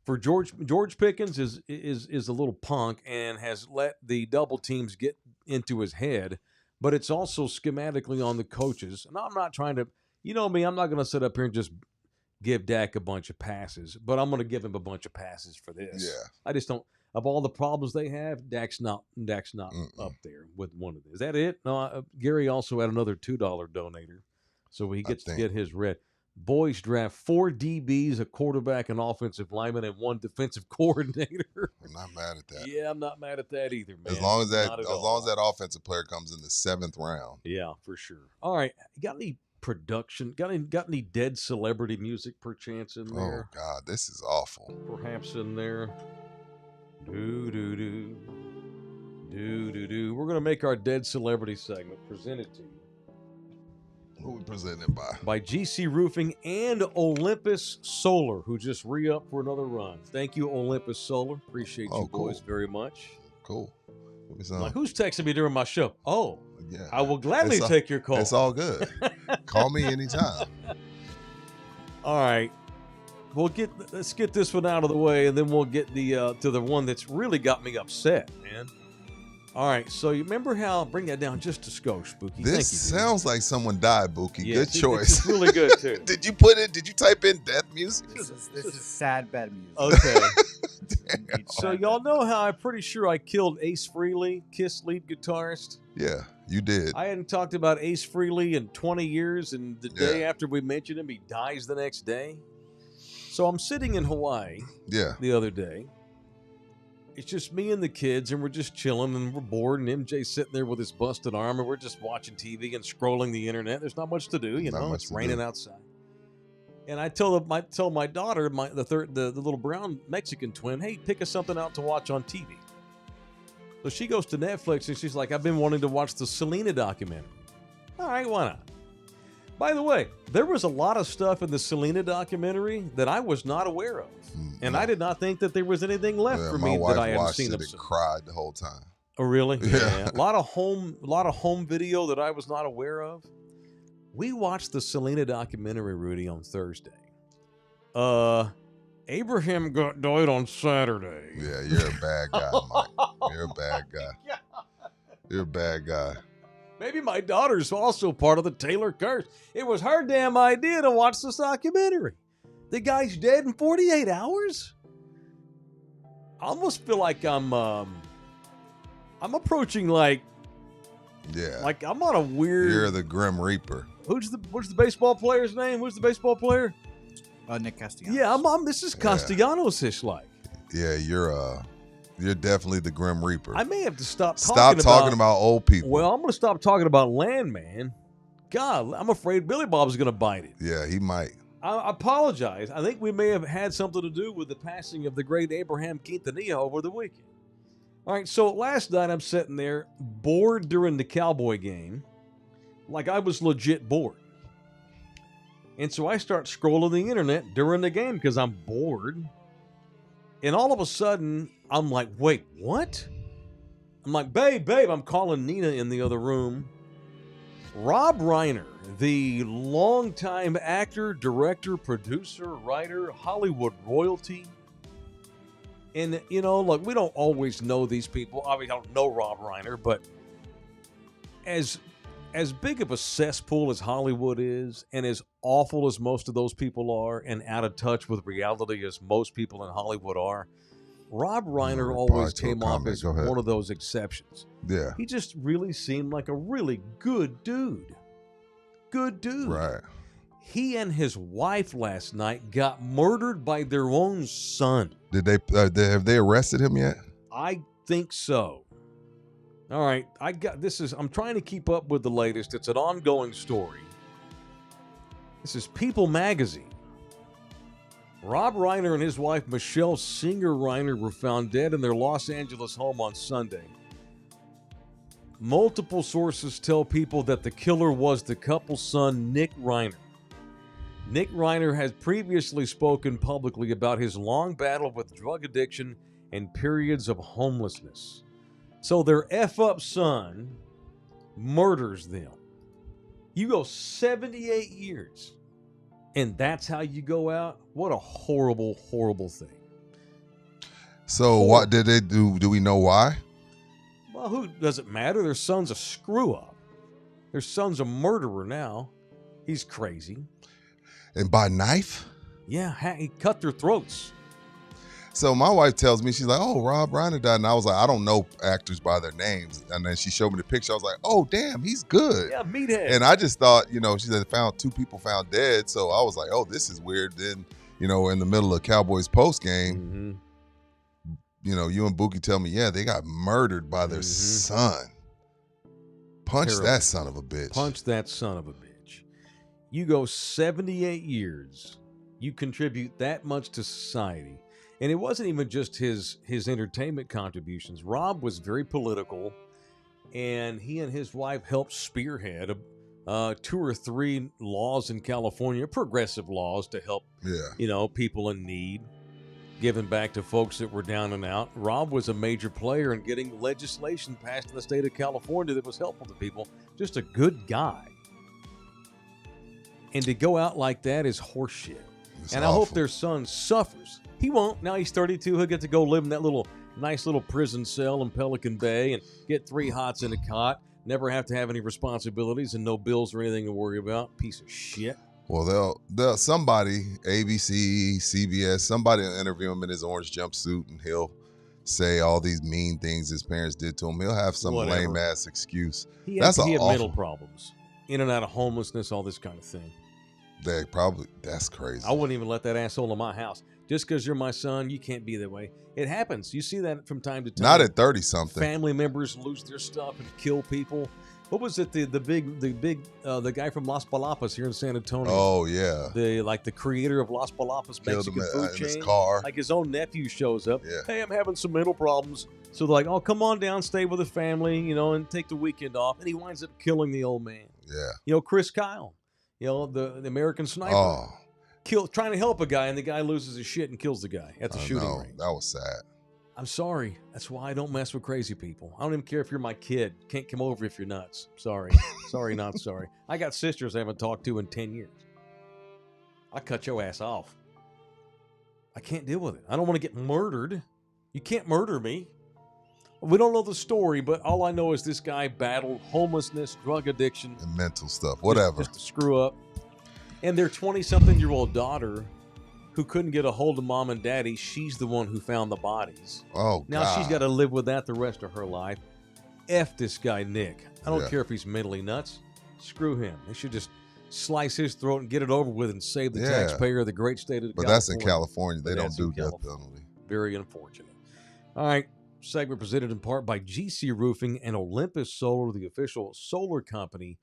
For George Pickens is a little punk and has let the double teams get into his head, but it's also schematically on the coaches. And I'm not trying to, you know me, I'm not going to sit up here and just give Dak a bunch of passes, but I'm going to give him a bunch of passes for this. Yeah. I just don't. Of all the problems they have, Dak's not up there with one of them. Is that it? No, Gary also had another $2 donator, so he gets to get his red. Boys draft 4 DBs, a quarterback, an offensive lineman, and 1 defensive coordinator. I'm not mad at that. Yeah, I'm not mad at that either, man. As long as that offensive player comes in the 7th round. Yeah, for sure. All right, you got any production? Got any dead celebrity music perchance in there? Oh God, this is awful. Perhaps in there. Do do do. Do do do. We're gonna make our dead celebrity segment presented to you. Who we presented by? By GC Roofing and Olympus Solar, who just re-upped for another run. Thank you, Olympus Solar. Appreciate you boys very much. Cool. Like, who's texting me during my show? Oh, yeah. I will gladly take your call. It's all good. Call me anytime. All right. Let's get this one out of the way, and then we'll get to the one that's really got me upset, man. All right, so you remember how? Bring that down just a skosh, Spooky. This sounds like someone died, Bookie. Yes, good choice. It's really good too. Did you type in death music? This is sad, bad music. Okay. So y'all know how I'm pretty sure I killed Ace Frehley, Kiss lead guitarist. Yeah, you did. I hadn't talked about Ace Frehley in 20 years, and the day after we mentioned him, he dies the next day. So I'm sitting in Hawaii the other day. It's just me and the kids, and we're just chilling, and we're bored, and MJ's sitting there with his busted arm, and we're just watching TV and scrolling the internet. There's not much to do, it's raining outside. And I tell my daughter, the little brown Mexican twin, hey, pick us something out to watch on TV. So she goes to Netflix, and she's like, I've been wanting to watch the Selena documentary. All right, why not? By the way, there was a lot of stuff in the Selena documentary that I was not aware of. And I did not think that there was anything left for me that I hadn't seen. My wife watched it and cried the whole time. Oh, really? Yeah. A lot of home video that I was not aware of. We watched the Selena documentary, Rudy, on Thursday. Abraham died on Saturday. Yeah, you're a bad guy, Mike. You're a bad guy. You're a bad guy. Maybe my daughter's also part of the Taylor curse. It was her damn idea to watch this documentary. The guy's dead in 48 hours? I almost feel like I'm approaching like I'm on a weird. You're the Grim Reaper. What's the baseball player's name? Who's the baseball player? Nick Castellanos. Yeah, this is Castellanos-ish like. Yeah, you're definitely the Grim Reaper. I may have to stop talking about old people. Well, I'm going to stop talking about Landman. God, I'm afraid Billy Bob's going to bite it. Yeah, he might. I apologize. I think we may have had something to do with the passing of the great Abraham Quintanilla over the weekend. All right, so last night I'm sitting there bored during the Cowboy game. Like I was legit bored. And so I start scrolling the internet during the game because I'm bored. And all of a sudden, I'm like, wait, what? I'm like, babe, I'm calling Nina in the other room. Rob Reiner, the longtime actor, director, producer, writer, Hollywood royalty. And, look, we don't always know these people. Obviously, I don't know Rob Reiner, but as big of a cesspool as Hollywood is, and as awful as most of those people are, and out of touch with reality as most people in Hollywood are, Rob Reiner always came off as one of those exceptions. Yeah. He just really seemed like a really good dude. Good dude. Right. He and his wife last night got murdered by their own son. Did have they arrested him yet? I think so. All right, I'm trying to keep up with the latest. It's an ongoing story. This is People Magazine. Rob Reiner and his wife, Michelle Singer Reiner, were found dead in their Los Angeles home on Sunday. Multiple sources tell people that the killer was the couple's son, Nick Reiner. Nick Reiner has previously spoken publicly about his long battle with drug addiction and periods of homelessness. So their F-up son murders them. You go 78 years, and that's how you go out? What a horrible, horrible thing. So what did they do? Do we know why? Well, who does it matter? Their son's a screw-up. Their son's a murderer now. He's crazy. And by knife? Yeah, he cut their throats. So my wife tells me, she's like, oh, Rob Reiner died. And I was like, I don't know actors by their names. And then she showed me the picture. I was like, oh, damn, he's good. Yeah, meathead. And I just thought, she said two people found dead. So I was like, oh, this is weird. Then, in the middle of Cowboys post game, you and Buki tell me, yeah, they got murdered by their son. Punch Terrible. that son of a bitch. Punch that son of a bitch. You go 78 years. You contribute that much to society. And it wasn't even just his entertainment contributions. Rob was very political, and he and his wife helped spearhead 2 or 3 laws in California, progressive laws to help people in need, giving back to folks that were down and out. Rob was a major player in getting legislation passed in the state of California that was helpful to people. Just a good guy. And to go out like that is horseshit. It's and awful. I hope their son suffers. He won't. Now he's 32. He'll get to go live in that nice little prison cell in Pelican Bay and get 3 hots in a cot. Never have to have any responsibilities and no bills or anything to worry about. Piece of shit. Well, they'll somebody, ABC, CBS, somebody will interview him in his orange jumpsuit, and he'll say all these mean things his parents did to him. He'll have some lame ass excuse. He had mental problems, in and out of homelessness, all this kind of thing. That's crazy. I wouldn't even let that asshole in my house. Just because you're my son, you can't be that way. It happens. You see that from time to time. Not at 30-something. Family members lose their stuff and kill people. What was it? The guy from Las Palapas here in San Antonio. Oh yeah. The creator of Las Palapas Mexican food chain. His car. Like his own nephew shows up. Yeah. Hey, I'm having some mental problems. So they're like, oh, come on down, stay with the family, and take the weekend off. And he winds up killing the old man. Yeah. Chris Kyle. The American sniper. Oh. Trying to help a guy, and the guy loses his shit and kills the guy at the shooting range. That was sad. I'm sorry. That's why I don't mess with crazy people. I don't even care if you're my kid. Can't come over if you're nuts. Sorry. Sorry, not sorry. I got sisters I haven't talked to in 10 years. I cut your ass off. I can't deal with it. I don't want to get murdered. You can't murder me. We don't know the story, but all I know is this guy battled homelessness, drug addiction. And mental stuff. Whatever. Just to screw up. And their 20-something-year-old daughter, who couldn't get a hold of mom and daddy, she's the one who found the bodies. Oh, now God. She's got to live with that the rest of her life. F this guy, Nick. I don't care if he's mentally nuts. Screw him. They should just slice his throat and get it over with and save the taxpayer of the great state of California. But that's in California. They don't do death penalty. Very unfortunate. All right. Segment presented in part by GC Roofing and Olympus Solar, the official solar company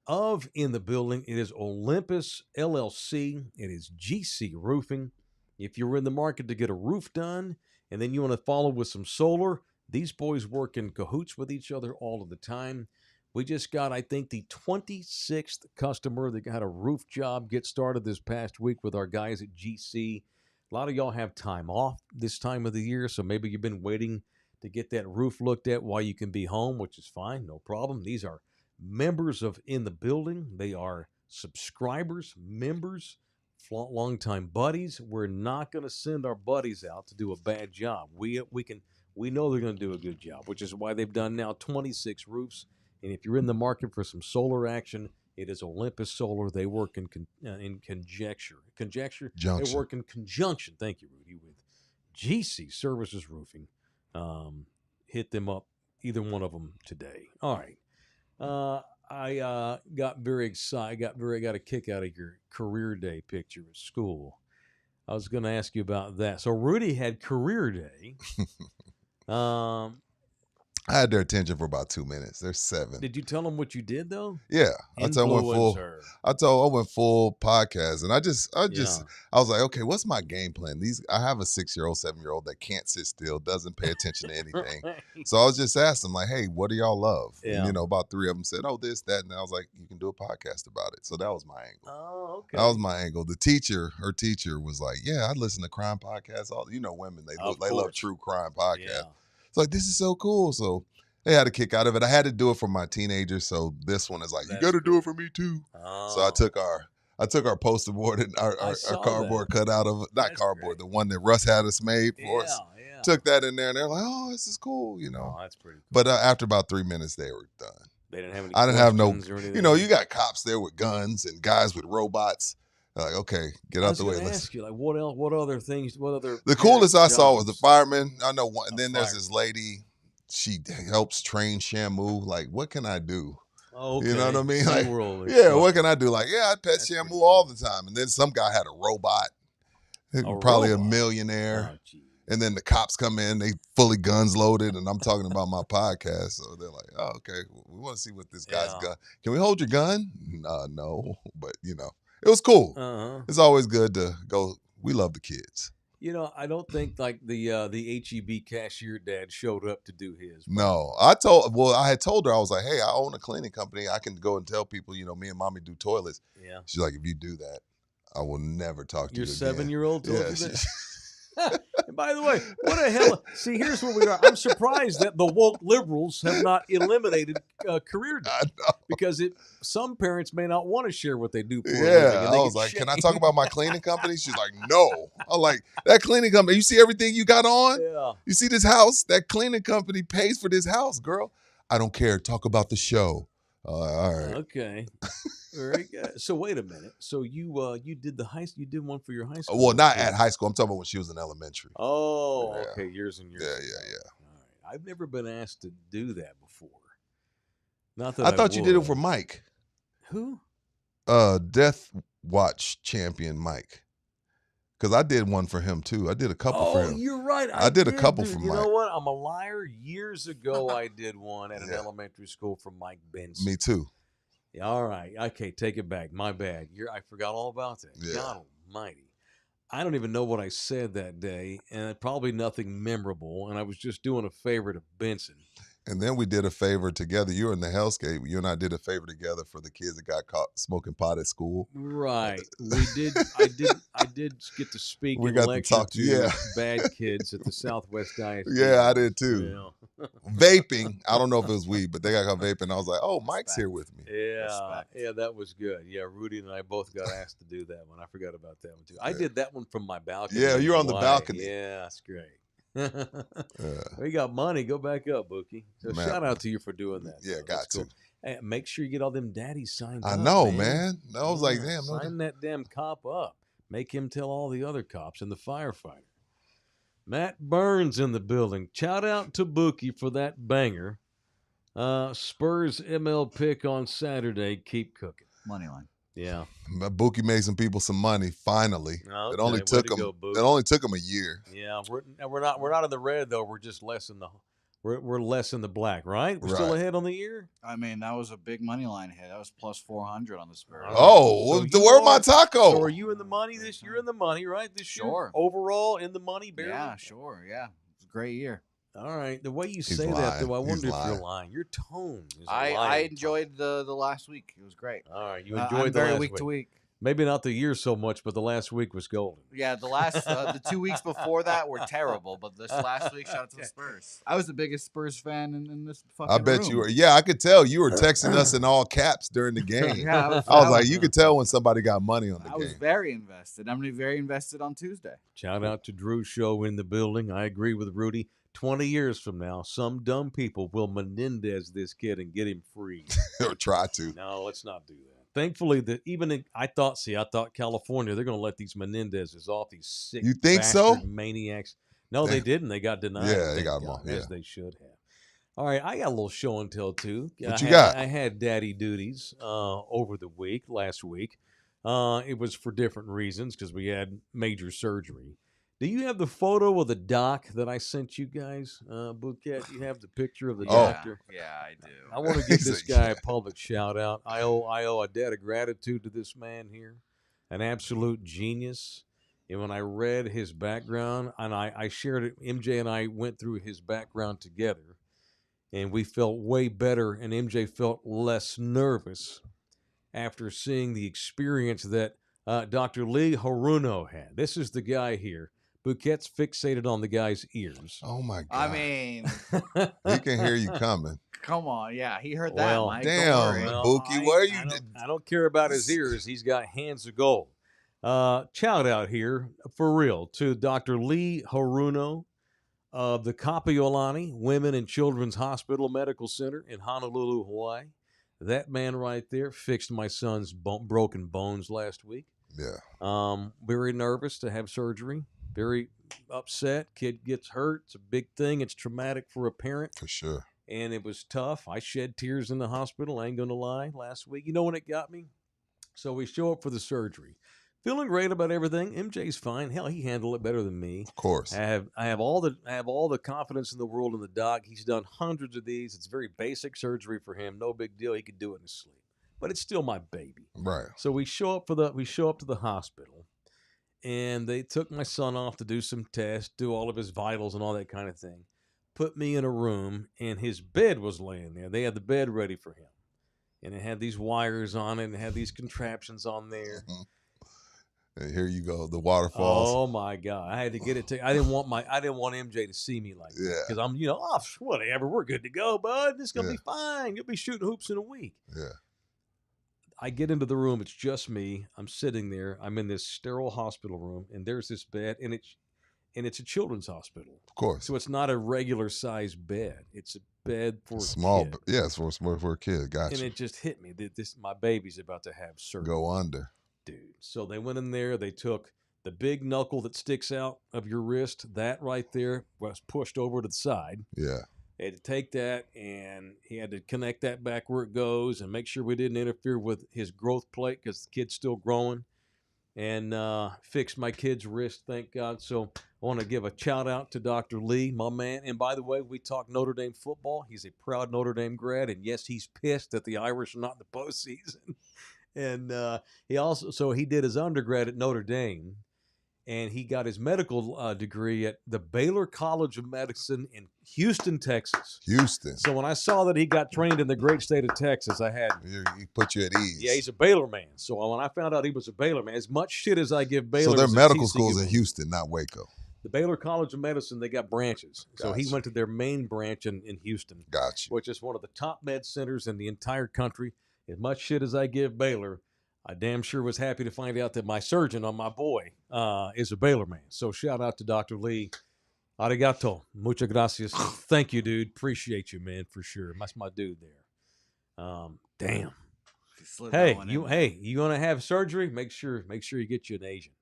of In the Building. It is Olympus LLC. It is GC Roofing. If you're in the market to get a roof done and then you want to follow with some solar, these boys work in cahoots with each other all of the time. We just got, I think, the 26th customer that got a roof job get started this past week with our guys at GC. A lot of y'all have time off this time of the year, so maybe you've been waiting to get that roof looked at while you can be home, which is fine, no problem. These are members of In the Building. They are subscribers, members, longtime buddies. We're not going to send our buddies out to do a bad job. We know they're going to do a good job, which is why they've done now 26 roofs. And if you're in the market for some solar action, it is Olympus Solar. They work in conjecture. They work in conjunction. Thank you, Rudy, with GC Services Roofing. Hit them up, either one of them today. All right. I got very excited. Got a kick out of your career day picture at school. I was going to ask you about that. So Rudy had career day. I had their attention for about 2 minutes. There's 7. Did you tell them what you did though? Yeah, I went full podcast, and I was like, okay, what's my game plan? I have a 6-year-old, 7-year-old that can't sit still, doesn't pay attention to anything. Right. So I was just asking them, like, hey, what do y'all love? Yeah. And about 3 of them said, oh, this, that, and I was like, you can do a podcast about it. So that was my angle. Oh, okay. That was my angle. Her teacher was like, yeah, I listen to crime podcasts. Women, they love true crime podcasts. Yeah. It's like, this is so cool. So they had a kick out of it. I had to do it for my teenagers. So this one is like, you got to do it for me too. Oh. So I took our poster board and our cardboard cutout of it. Not cardboard, the one that Russ had us made for us. Yeah. Took that in there and they're like, oh, this is cool, Oh, that's pretty cool. But after about 3 minutes, they were done. They didn't have any I didn't have no, or anything. You got cops there with guns and guys with robots. Like, okay, get out the way. I was going to ask you, like, what else? What other things? What other? The coolest I saw was the fireman. I know one. And then there's this lady. She helps train Shamu. Like, what can I do? Oh, okay. You know what I mean? Like, what can I do? Like, I pet Shamu all the time. And then some guy had a robot. Probably a millionaire. Oh, and then the cops come in. They fully guns loaded. And I'm talking about my podcast. So they're like, oh, okay. We want to see what this guy's got. Can we hold your gun? No. But, it was cool. Uh-huh. It's always good to go. We love the kids. I don't think like the HEB cashier dad showed up to do his. No, I had told her, I was like, hey, I own a cleaning company. I can go and tell people, me and mommy do toilets. Yeah. She's like, if you do that, I will never talk to you again. Your 7-year-old told you that? And by the way, what the hell? See, here's what we are. I'm surprised that the woke liberals have not eliminated career day because some parents may not want to share what they do for a living. Yeah, I was like, can I talk about my cleaning company? She's like, no. I'm like, that cleaning company, you see everything you got on? Yeah. You see this house? That cleaning company pays for this house, girl. I don't care. Talk about the show. All right. Okay. Very good. So wait a minute. So you did you did one for your high school? Well, not at high school. I'm talking about when she was in elementary. Oh, yeah. Okay. Years and years. Yeah. All right. I've never been asked to do that before. Not that I thought you did it for Mike. Who? Death Watch champion Mike. Because I did one for him too. I did a couple for him. Oh, you're right. I did a couple for Mike. You know what? I'm a liar. Years ago, I did one at an elementary school for Mike Benson. Me too. Yeah, all right. Okay, take it back. My bad. I forgot all about that. Yeah. God almighty. I don't even know what I said that day, and probably nothing memorable, and I was just doing a favor to Benson. And then we did a favor together. You were in the hellscape. You and I did a favor together for the kids that got caught smoking pot at school. Right. We did. I did get to speak and lecture to bad kids at the Southwest ISD. Yeah, I did too. Yeah. Vaping. I don't know if it was weed, but they got caught vaping. I was like, oh, Mike's here with me. Yeah. Yeah, that was good. Yeah, Rudy and I both got asked to do that one. I forgot about that one too. I did that one from my balcony. Yeah, you're on the balcony. Yeah, that's great. We got money. Go back up, Bookie. So shout out to you for doing that. Yeah, got to. Hey, make sure you get all them daddies signed up. I know, man. I was like, damn. Sign that damn cop up. Make him tell all the other cops and the firefighter. Matt Burns in the building. Shout out to Bookie for that banger. Spurs ML pick on Saturday. Keep cooking. Money line. Yeah. Bookie made some people some money finally. Okay, it only took him a year. Yeah, we're not in the red though. We're just less in the we're less in the black, right? We're still ahead on the year. I mean, that was a big money line hit. That was plus 400 on the Spurs. Oh, so where my taco? So are you in the money this year? In the money, right? This year, overall in the money, barely. Yeah, sure. Yeah, it's a great year. All right. The way you say that, though, I wonder if you're lying. Your tone is I enjoyed the last week. It was great. All right. You enjoyed I'm very week to week. Maybe not the year so much, but the last week was golden. Yeah, the 2 weeks before that were terrible, but this last week, shout out to the Spurs. I was the biggest Spurs fan in this fucking I bet room. you were. Yeah, I could tell you were texting us in all caps during the game. Yeah, I was like, you could tell when somebody got money on the I was game. very invested. I'm very invested on Tuesday. Shout out to Drew Show in the building. I agree with Rudy. 20 years from now, some dumb people will Menendez this kid and get him free. Or try to. No, let's not do that. Thankfully, I thought California, they're going to let these Menendezes off, these sick You think so? maniacs. No, they didn't. They got denied. Yeah, they got them off. As they should have. All right, I got a little show and tell, too. What you got? I had daddy duties over the last week. It was for different reasons because we had major surgery. Do you have the photo of the doc that I sent you guys, Bouquet? You have the picture of the doctor? Yeah, I do. I want to give this guy a public shout out. I owe a debt of gratitude to this man here, an absolute genius. And when I read his background, and I shared it, MJ and I went through his background together, and we felt way better, and MJ felt less nervous after seeing the experience that Dr. Lee Haruno had. This is the guy here. Bouquet's fixated on the guy's ears. Oh, my God. I mean, he can hear you coming. come on. Yeah, he heard that, Well, Mike. damn, Don't worry. man. Bookie, what are you I don't care about his ears. He's got hands of gold. Shout out here, for real, to Dr. Lee Haruno of the Kapiolani Women and Children's Hospital Medical Center in Honolulu, Hawaii. That man right there fixed my son's broken bones last week. Yeah. Very nervous to have surgery. Very upset. Kid gets hurt. It's a big thing. It's traumatic for a parent. For sure. And it was tough. I shed tears in the hospital. I ain't going to lie. Last week. You know when it got me? So we show up for the surgery. Feeling great about everything. MJ's fine. Hell, he handled it better than me. Of course. I have all the confidence in the world in the doc. He's done hundreds of these. It's very basic surgery for him. No big deal. He could do it in his sleep. But it's still my baby. Right. So we show up to the hospital, and they took my son off to do some tests, do all of his vitals and all that kind of thing. Put me in a room, and his bed was laying there. They had the bed ready for him, and it had these wires on it, and it had these contraptions on there. And here you go, the waterfalls. Oh my God! I had to get it. I didn't want MJ to see me like that because I'm, whatever. We're good to go, bud. This is gonna be fine. You'll be shooting hoops in a week. Yeah. I get into the room. It's just me. I'm sitting there. I'm in this sterile hospital room, and there's this bed, and it's a children's hospital. Of course. So it's not a regular size bed. It's a bed for small. a kid. Yeah, it's for a kid. Gotcha. And it just hit me that my baby's about to have surgery. Go under. Dude. So they went in there. They took the big knuckle that sticks out of your wrist. That right there was pushed over to the side. Yeah. They had to take that, and he had to connect that back where it goes and make sure we didn't interfere with his growth plate because the kid's still growing, and fixed my kid's wrist, thank God. So I want to give a shout out to Dr. Lee, my man. And by the way, we talk Notre Dame football. He's a proud Notre Dame grad, and yes, he's pissed that the Irish are not in the postseason. And he did his undergrad at Notre Dame, and he got his medical degree at the Baylor College of Medicine in Houston, Texas. Houston. So when I saw that he got trained in the great state of Texas, He put you at ease. Yeah, he's a Baylor man. So when I found out he was a Baylor man, as much shit as I give Baylor, So their as a medical TCU schools in man, Houston, not Waco. the Baylor College of Medicine, they got branches. So he Gotcha. went to their main branch in Houston, Gotcha. which is one of the top med centers in the entire country. As much shit as I give Baylor, I damn sure was happy to find out that my surgeon on my boy is a Baylor man. So shout out to Dr. Lee. Arigato. Muchas gracias. Thank you, dude. Appreciate you, man, for sure. That's my dude there. Damn. Hey, you want to have surgery? Make sure you get you an Asian.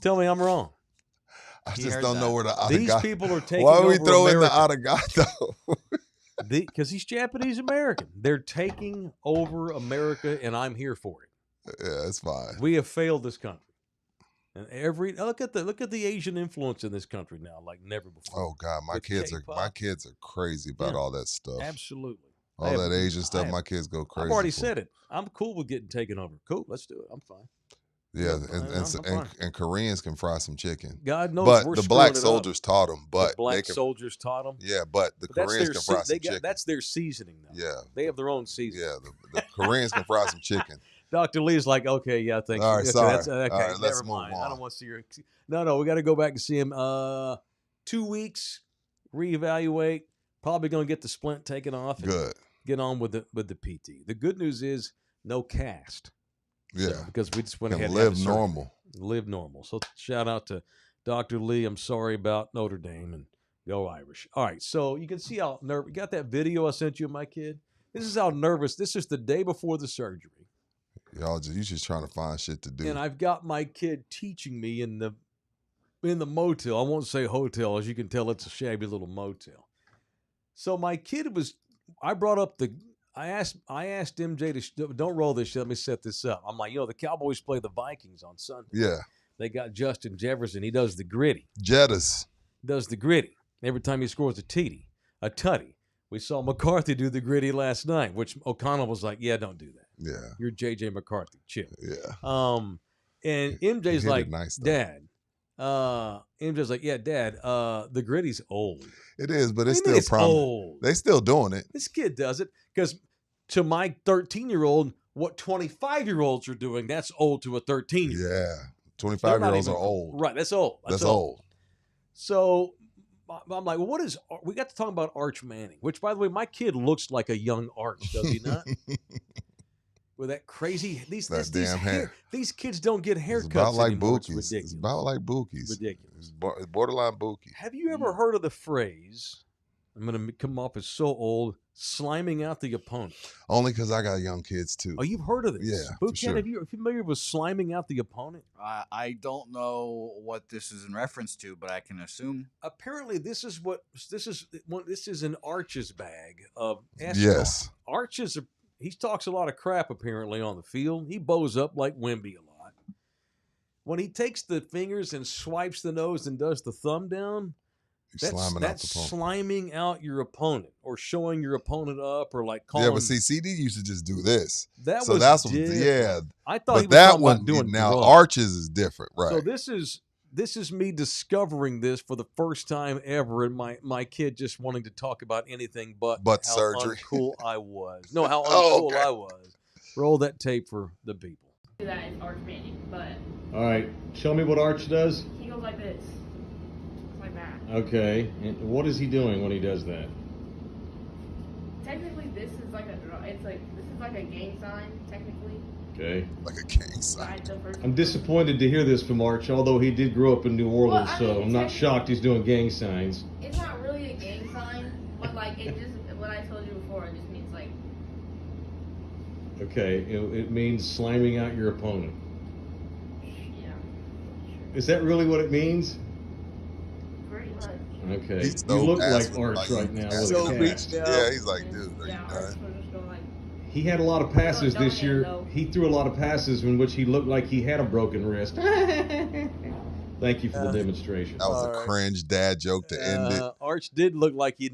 Tell me I'm wrong. I just don't know where the Arigato. These people are taking Why are we over throwing America. the Arigato? Because he's Japanese American. They're taking over America, and I'm here for it. Yeah, it's fine. We have failed this country. And look at the Asian influence in this country now, like never before. Oh God, my With kids K-pop. are crazy about all that stuff. Absolutely. All that Asian stuff, my kids go crazy. I've already for. said it. I'm cool with getting taken over. Cool, let's do it. I'm fine. Yeah, I'm fine. and Koreans can fry some chicken. God knows, but we're the screwing black it up. soldiers taught them. But The black they can, soldiers taught them. Yeah, but the Koreans can fry some chicken. That's their seasoning, though. Yeah, They have their own seasoning. yeah. The Koreans can fry some chicken. Dr. Lee's like, okay, yeah, thanks. All right, Okay, sorry. okay, All right, let's never move mind. I on. don't want to see your. No, we got to go back and see him. 2 weeks, reevaluate. Probably going to get the splint taken off. And Good. get on with the PT. The good news is no cast. Yeah. So, because we just went Can ahead and had live the surgery. normal. Live normal. So shout out to Dr. Lee. I'm sorry about Notre Dame and go Irish. All right. So you can see how nervous. You got that video I sent you of my kid? This is how nervous. This is the day before the surgery. You just trying to find shit to do. And I've got my kid teaching me in the motel. I won't say hotel. As you can tell, it's a shabby little motel. So my kid was, I asked MJ to, don't roll this shit. Let me set this up. I'm like, the Cowboys play the Vikings on Sunday. Yeah. They got Justin Jefferson. He does the gritty. Jettas. Does the gritty. Every time he scores a tutty. We saw McCarthy do the gritty last night, which O'Connell was like, yeah, don't do that. Yeah. You're J.J. McCarthy. Chill. Yeah. And MJ's like, nice, Dad. MJ's like, yeah, Dad, the gritty's old. It is, but it's What do you still mean prominent. old? They still doing it. This kid does it because to my 13-year-old, what 25-year-olds are doing, that's old to a 13-year-old. Yeah. 25-year-olds are old. Right, that's old. That's old. So I'm like, well, we got to talk about Arch Manning, which, by the way, my kid looks like a young Arch, does he not? With that crazy, these damn hair. These kids don't get haircuts It's about like anymore. Bookies. It's ridiculous. It's about like Bookies. Ridiculous. It's borderline Bookie. Have you ever heard of the phrase, I'm going to come off as so old, sliming out the opponent? Only because I got young kids, too. Oh, you've heard of this? Yeah, Boot for sure. Camp, are you familiar with sliming out the opponent? I don't know what this is in reference to, but I can assume. Apparently, this is an Arch's bag of escort. Yes. He talks a lot of crap apparently on the field. He bows up like Wemby a lot. When he takes the fingers and swipes the nose and does the thumb down, You're that's opponent. sliming out your opponent or showing your opponent up or like calling. Yeah, but see, CD used to just do this. That's what, yeah. I thought But he was that talking one about doing now drugs. Arches is different, right? So this is me discovering this for the first time ever, and my kid just wanting to talk about anything but how surgery. uncool I was. No, how uncool Oh, okay. I was. Roll that tape for the people. That is Arch Manning, but All right, show me what Arch does. he goes like this. Like that. Okay, and what is he doing when he does that? Technically, this is like a gang sign, technically. Okay. Like a king sign. By the person. I'm disappointed to hear this from Arch, although he did grow up in New Orleans, Well, I so mean, I'm not shocked he's doing gang signs. It's not really a gang sign, but like it just what I told you before. It just means like Okay, it means slamming out your opponent. yeah. Is that really what it means? Pretty much. Okay. He's You so look passive, like Arch like, right now with so a reached cast. down. Yeah, he's like, dude, are you Yeah, Arch done? will just go like. He had a lot of passes Don't this year. know. He threw a lot of passes in which he looked like he had a broken wrist. Thank you for the demonstration. That was All a right. cringe dad joke to end it. Arch did look like he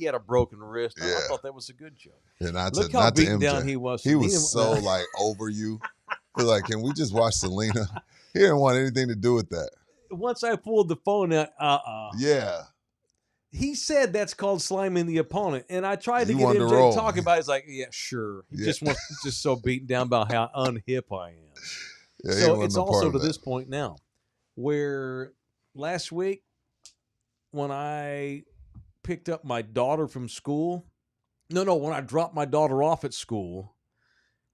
had a broken wrist. I Yeah. thought that was a good joke. And not Look to, how not to beaten MJ. down he was. He was so like over you. He's like, can we just watch Selena? He didn't want anything to do with that. Once I pulled the phone out, Yeah. he said that's called sliming the opponent, and I tried to You get wanted to MJ roll. to talk about it. He's like, yeah, sure. He Yeah. just so beaten down about how unhip I am. Yeah, he So wasn't it's a part also of to that. this point now, where last week when I picked up my daughter from school, when I dropped my daughter off at school,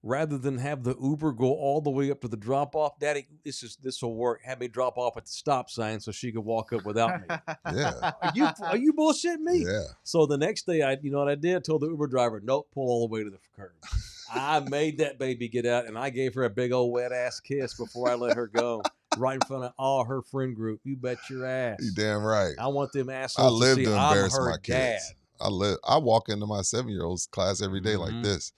rather than have the Uber go all the way up to the drop off, Daddy, this will work. Have me drop off at the stop sign so she could walk up without me. Yeah. Are you bullshitting me? Yeah. So the next day, you know what I did? I told the Uber driver, nope, pull all the way to the curb. I made that baby get out, and I gave her a big old wet ass kiss before I let her go, right in front of all her friend group. You bet your ass. You damn right. I want them I assholes live to to see I'm embarrass her my dad. kids. I walk into my 7-year-old's class every day like Mhm. this,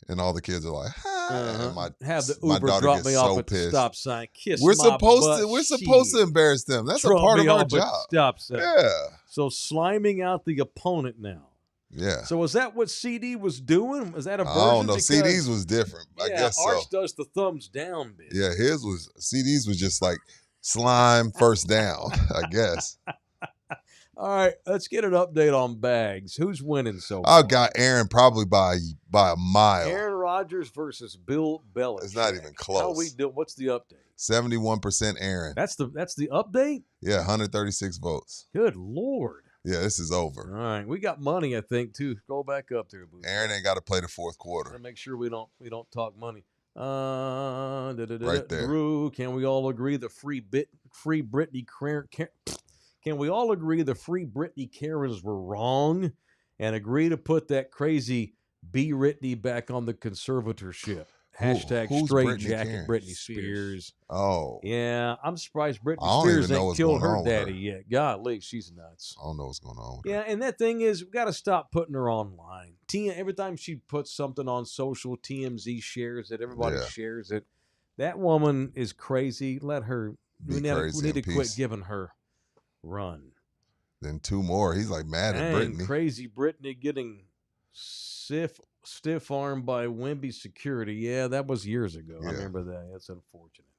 and all the kids are like, "Ah," and Have the my Uber daughter drop gets me off so at the pissed. stop sign. Kiss We're my supposed butt, to. We're supposed to shit. embarrass them. That's a Drop part me of our off at the job. Stop sign. Yeah. So sliming out the opponent now. Yeah. So is that what CD was doing? Was that a version? I don't know. Because- CDs was different. I guess so. Arch does the thumbs down bit. Yeah, his was CDs was just like slime first down. I guess. All right, let's get an update on Bags. Who's winning so I far? got Aaron probably by a mile. Aaron Rodgers versus Bill Belichick. It's not even close. How we do? What's the update? 71% Aaron. That's the update. Yeah, 136 votes. Good Lord. Yeah, this is over. All right, we got money, I think, too. Go back up there, Boo. Aaron ain't got to play the fourth quarter. Gotta make sure we don't talk money. Right there. Drew, can we all agree the free Britney Can we all agree the free Britney Karens were wrong, and agree to put that crazy B. Ritney back on the conservatorship? Hashtag who's straight Britney jacket Karen? Britney Spears. Oh. Yeah, I'm surprised I Britney don't Spears even know ain't what's killed going her on with daddy her. yet. Golly, she's nuts. I don't know what's going on with Yeah, and that thing is, we got to stop putting her online. Every time she puts something on social, TMZ shares it. Everybody Yeah. shares it. That woman is crazy. Let her. Be We need crazy to in quit peace. giving her run. Then two more. He's like mad at Dang, Brittany. crazy Brittany getting stiff armed by Wemby security. Yeah, that was years ago. I Yeah. remember that. That's unfortunate.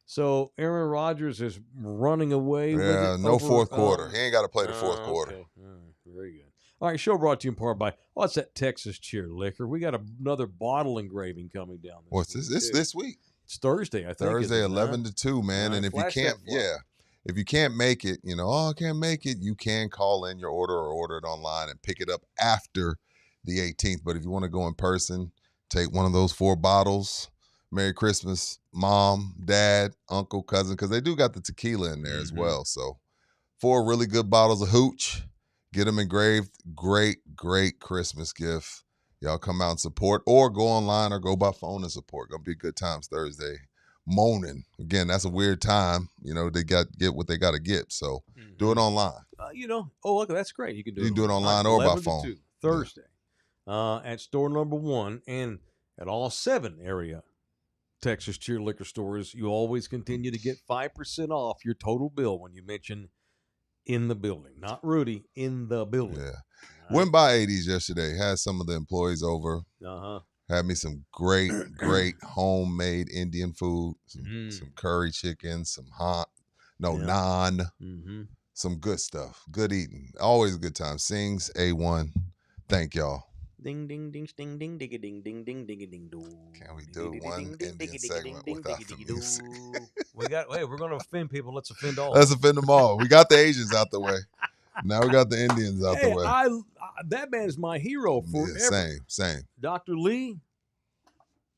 So Aaron Rodgers is running away with Yeah, it. no fourth quarter. He ain't got to play the fourth quarter. Okay. All right, very good. All right, show brought to you in part by, what's that Texas Cheer Liquor? We got another bottle engraving coming down. What's this? week, It's too. this week. It's Thursday, I think. Thursday, isn't it, 11 huh? to 2, man. All And right, if you flash can't, that flyer. if you can't make it, I can't make it, you can call in your order or order it online and pick it up after the 18th. But if you want to go in person, take one of those 4 bottles. Merry Christmas, mom, dad, uncle, cousin, because they do got the tequila in there as well. So 4 really good bottles of hooch. Get them engraved. Great, great Christmas gift. Y'all come out and support, or go online or go by phone and support. Gonna be good times Thursday. Moaning. Again, that's a weird time. They get what they got to get. So do it online. Look, that's great. You can do it online or by 11 to phone. 2, Thursday, at store number 1 and at all 7 area Texas Cheer Liquor stores. You always continue to get 5% off your total bill when you mention in the building. Not Rudy, in the building. Yeah. Went by 80s yesterday. Had some of the employees over. Had me some great, great homemade Indian food. Some curry chicken, some naan. Some good stuff. Good eating. Always a good time. Sings A1. Thank y'all. Ding ding ding ding ding ding ding ding ding ding ding ding. Can we do one Indian segment without the music? We're gonna offend people. Let's offend all. Let's offend them all. We got the Asians out the way. Now we got the Indians out the way. That man is my hero forever. Yeah, same. Dr. Lee,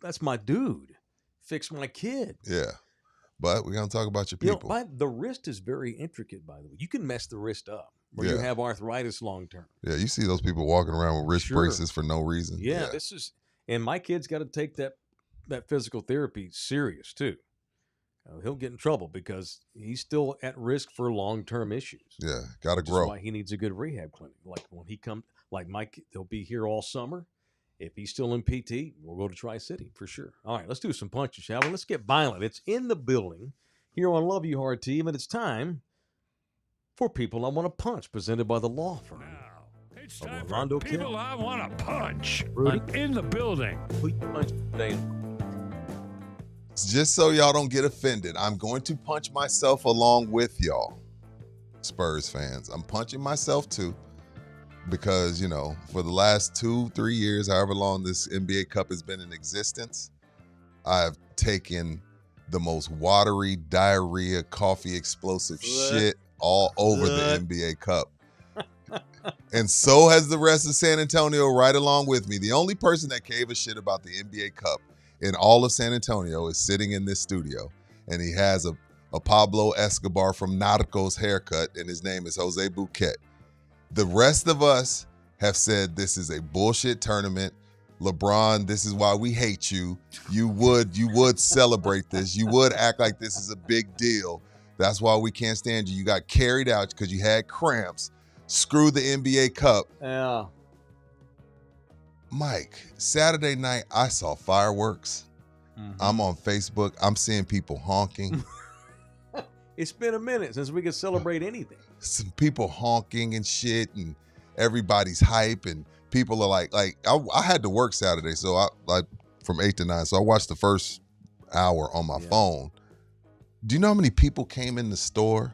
that's my dude. Fix my kid. Yeah. But we're going to talk about your people. The wrist is very intricate, by the way. You can mess the wrist up where you have arthritis long term. Yeah, you see those people walking around with wrist braces for no reason. Yeah, and my kid's got to take that physical therapy serious too. He'll get in trouble because he's still at risk for long-term issues. Yeah, got to grow. That's why he needs a good rehab clinic. Like when he comes, like Mike, they'll be here all summer. If he's still in PT, we'll go to Tri-City for sure. All right, let's do some punches, shall we? Let's get violent. It's in the building here on Love You Hard Team, and it's time for People I Want to Punch, presented by the law firm. Now, it's time for People I Want to Punch. Rudy? In the building. Who you punch today? Just so y'all don't get offended, I'm going to punch myself along with y'all, Spurs fans. I'm punching myself too because, for the last 2-3 years, however long this NBA Cup has been in existence, I've taken the most watery, diarrhea, coffee explosive shit all over the NBA Cup. And so has the rest of San Antonio right along with me. The only person that gave a shit about the NBA Cup in all of San Antonio is sitting in this studio, and he has a Pablo Escobar from Narcos haircut, and his name is Jose Bouquet. The rest of us have said this is a bullshit tournament. LeBron, this is why we hate you. You would celebrate this. You would act like this is a big deal. That's why we can't stand you. You got carried out because you had cramps. Screw the NBA Cup. Yeah. Mike, Saturday night, I saw fireworks. I'm on Facebook. I'm seeing people honking. It's been a minute since we could celebrate anything. Some people honking and shit, and everybody's hype, and people are like I had to work Saturday, so I from 8 to 9, so I watched the first hour on my phone. Do you know how many people came in the store?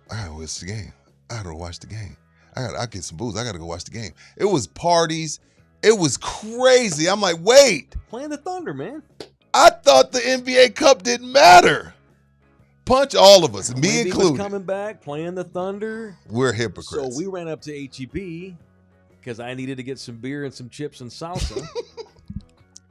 What's the game? I gotta go watch the game. I get some booze. I gotta go watch the game. It was parties. It was crazy. I'm like, wait. Playing the Thunder, man. I thought the NBA Cup didn't matter. Punch all of us, me Wemby included. was coming back, playing the Thunder. We're hypocrites. So we ran up to HEB because I needed to get some beer and some chips and salsa.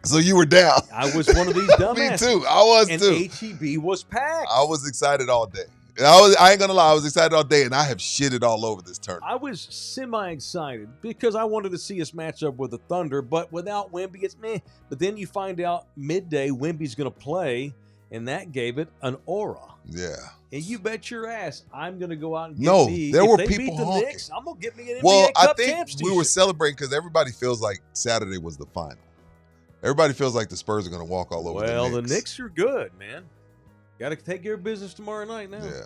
So you were down. I was one of these dumbasses. Me too. I was and too. HEB was packed. I was excited all day. I ain't gonna lie, I was excited all day, and I have shitted all over this tournament. I was semi-excited because I wanted to see us match up with the Thunder, but without Wemby, it's meh. But then you find out midday Wemby's going to play, and that gave it an aura. Yeah. And you bet your ass I'm going to go out and get No, me. there if were they people beat the honking. Knicks, I'm going to get me an Well, NBA I Cup think champs we were t-shirt. celebrating because everybody feels like Saturday was the final. Everybody feels like the Spurs are going to walk all over Well, the Knicks. the Knicks are good, man. Got to take care of business tomorrow night now. Yeah.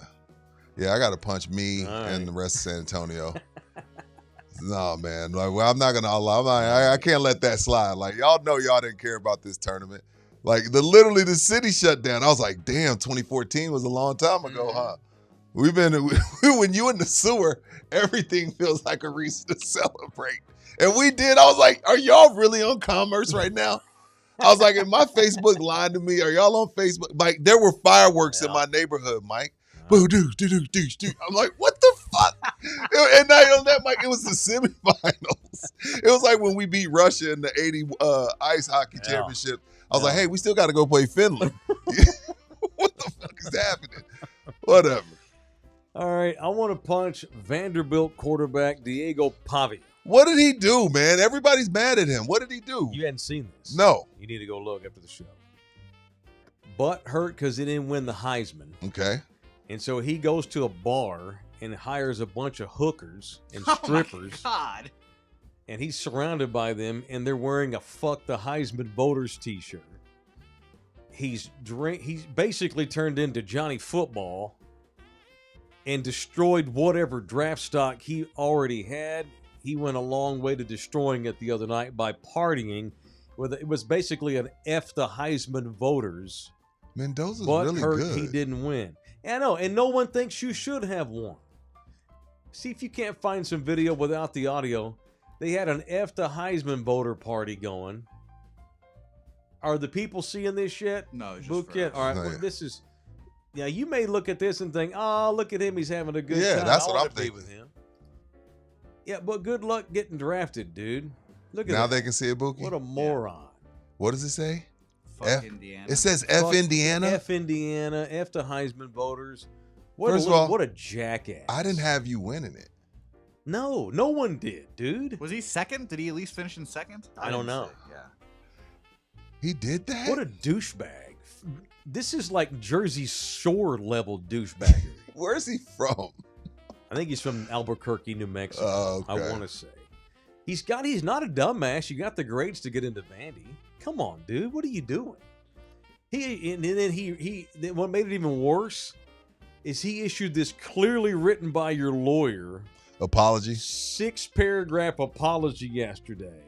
Yeah, I got to punch me All right. and the rest of San Antonio. No, man. Like, well, I'm not going to I can't let that slide. Like, y'all know y'all didn't care about this tournament. Like, literally the city shut down. I was like, damn, 2014 was a long time ago, huh? We've been, when you in the sewer, everything feels like a reason to celebrate. And we did. I was like, are y'all really on commerce right now? I was like, if my Facebook lying to me, are y'all on Facebook? Like, there were fireworks in my neighborhood, Mike. Boo, doo, doo, doo, doo, doo. I'm like, what the fuck? And not on that, Mike, it was the semifinals. It was like when we beat Russia in the 80 ice hockey championship. I was like, hey, we still got to go play Finland. What the fuck is happening? Whatever. All right, I want to punch Vanderbilt quarterback Diego Pavia. What did he do, man? Everybody's mad at him. What did he do? You hadn't seen this. No. You need to go look after the show. Butt hurt because he didn't win the Heisman. Okay. And so he goes to a bar and hires a bunch of hookers and strippers. Oh my God. And he's surrounded by them, and they're wearing a "Fuck the Heisman Voters" t-shirt. He's basically turned into Johnny Football and destroyed whatever draft stock he already had. He went a long way to destroying it the other night by partying. It was basically an F the Heisman Voters. Mendoza's But really hurt good. he didn't win. I know, and no one thinks you should have won. See if you can't find some video without the audio. They had an F the Heisman voter party going. Are the people seeing this yet? No, it's just Book for yet? us. All right, No, well, yeah. this is. Yeah, you may look at this and think, "Oh, look at him, he's having a good Yeah, time." that's I what wanna I'm be thinking. with him. Yeah, but good luck getting drafted, dude. Look at Now that. they can see it, Bookie. What a moron. What does it say? Fuck F- Indiana. It says F Fuck Indiana. F Indiana, F the Heisman voters. What First a, of all, what a jackass. I didn't have you winning it. No, no one did, dude. Was he second? Did he at least finish in second? I don't know. Yeah. He did that? What a douchebag. This is like Jersey Shore level douchebaggery. Where's he from? I think he's from Albuquerque, New Mexico. Oh, okay. I want to say. He's not a dumbass. You got the grades to get into Vandy. Come on, dude. What are you doing? Then what made it even worse is he issued this clearly written by your lawyer Apology. 6-paragraph apology yesterday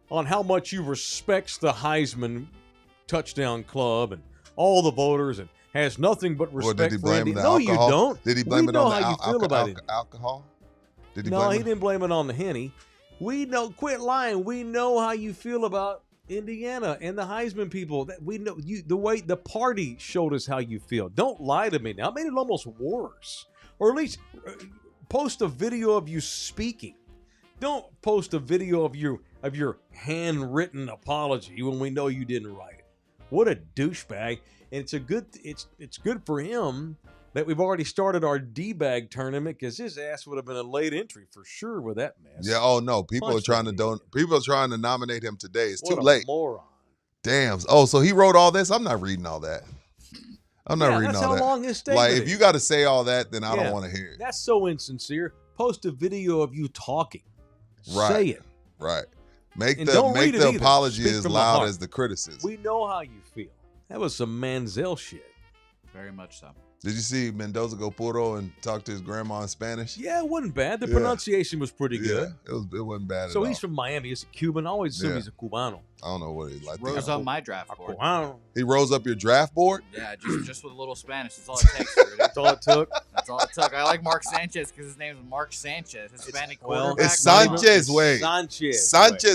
on how much you respects the Heisman touchdown club and all the voters and has nothing but Or respect did he for blame Indy. the No, alcohol? you don't. Did he blame We it know on the how you feel about it. alcohol? Did he No, blame he it? didn't blame it on the Henny. We know. Quit lying. We know how you feel about Indiana and the Heisman people. That we know you. The way the party showed us how you feel. Don't lie to me now. It made it almost worse. Or at least post a video of you speaking. Don't post a video of your handwritten apology when we know you didn't write it. What a douchebag! And it's good for him that we've already started our D-bag tournament because his ass would have been a late entry for sure with that mess. Yeah. Oh no. People Punch are trying that to idiot. People are trying to nominate him today. It's What too a late. moron. Damn. Oh, so he wrote all this. I'm not reading all that. I'm not reading that's all how that. long his statement Like, if is. you got to say all that, then I Yeah. don't want to hear it. That's so insincere. Post a video of you talking. Right. Say it. Right. Make And the don't read it the either. apology Speak as from the loud heart. as the criticism. We know how you feel. That was some Manziel shit. Very much so. Did you see Mendoza go puro and talk to his grandma in Spanish? Yeah, it wasn't bad. The Yeah. pronunciation was pretty good. Yeah, it wasn't bad So at he's all. from Miami. He's a Cuban. I always assume Yeah. he's a Cubano. I don't know what he's like. Rose on my draft board. Cubano. He rose up your draft board. Yeah, just with a little Spanish. That's all it takes. Rudy. That's all it took. That's all it took. I like Mark Sanchez because his name is Mark Sanchez, Hispanic quarterback. It's Sanchez way. Sanchez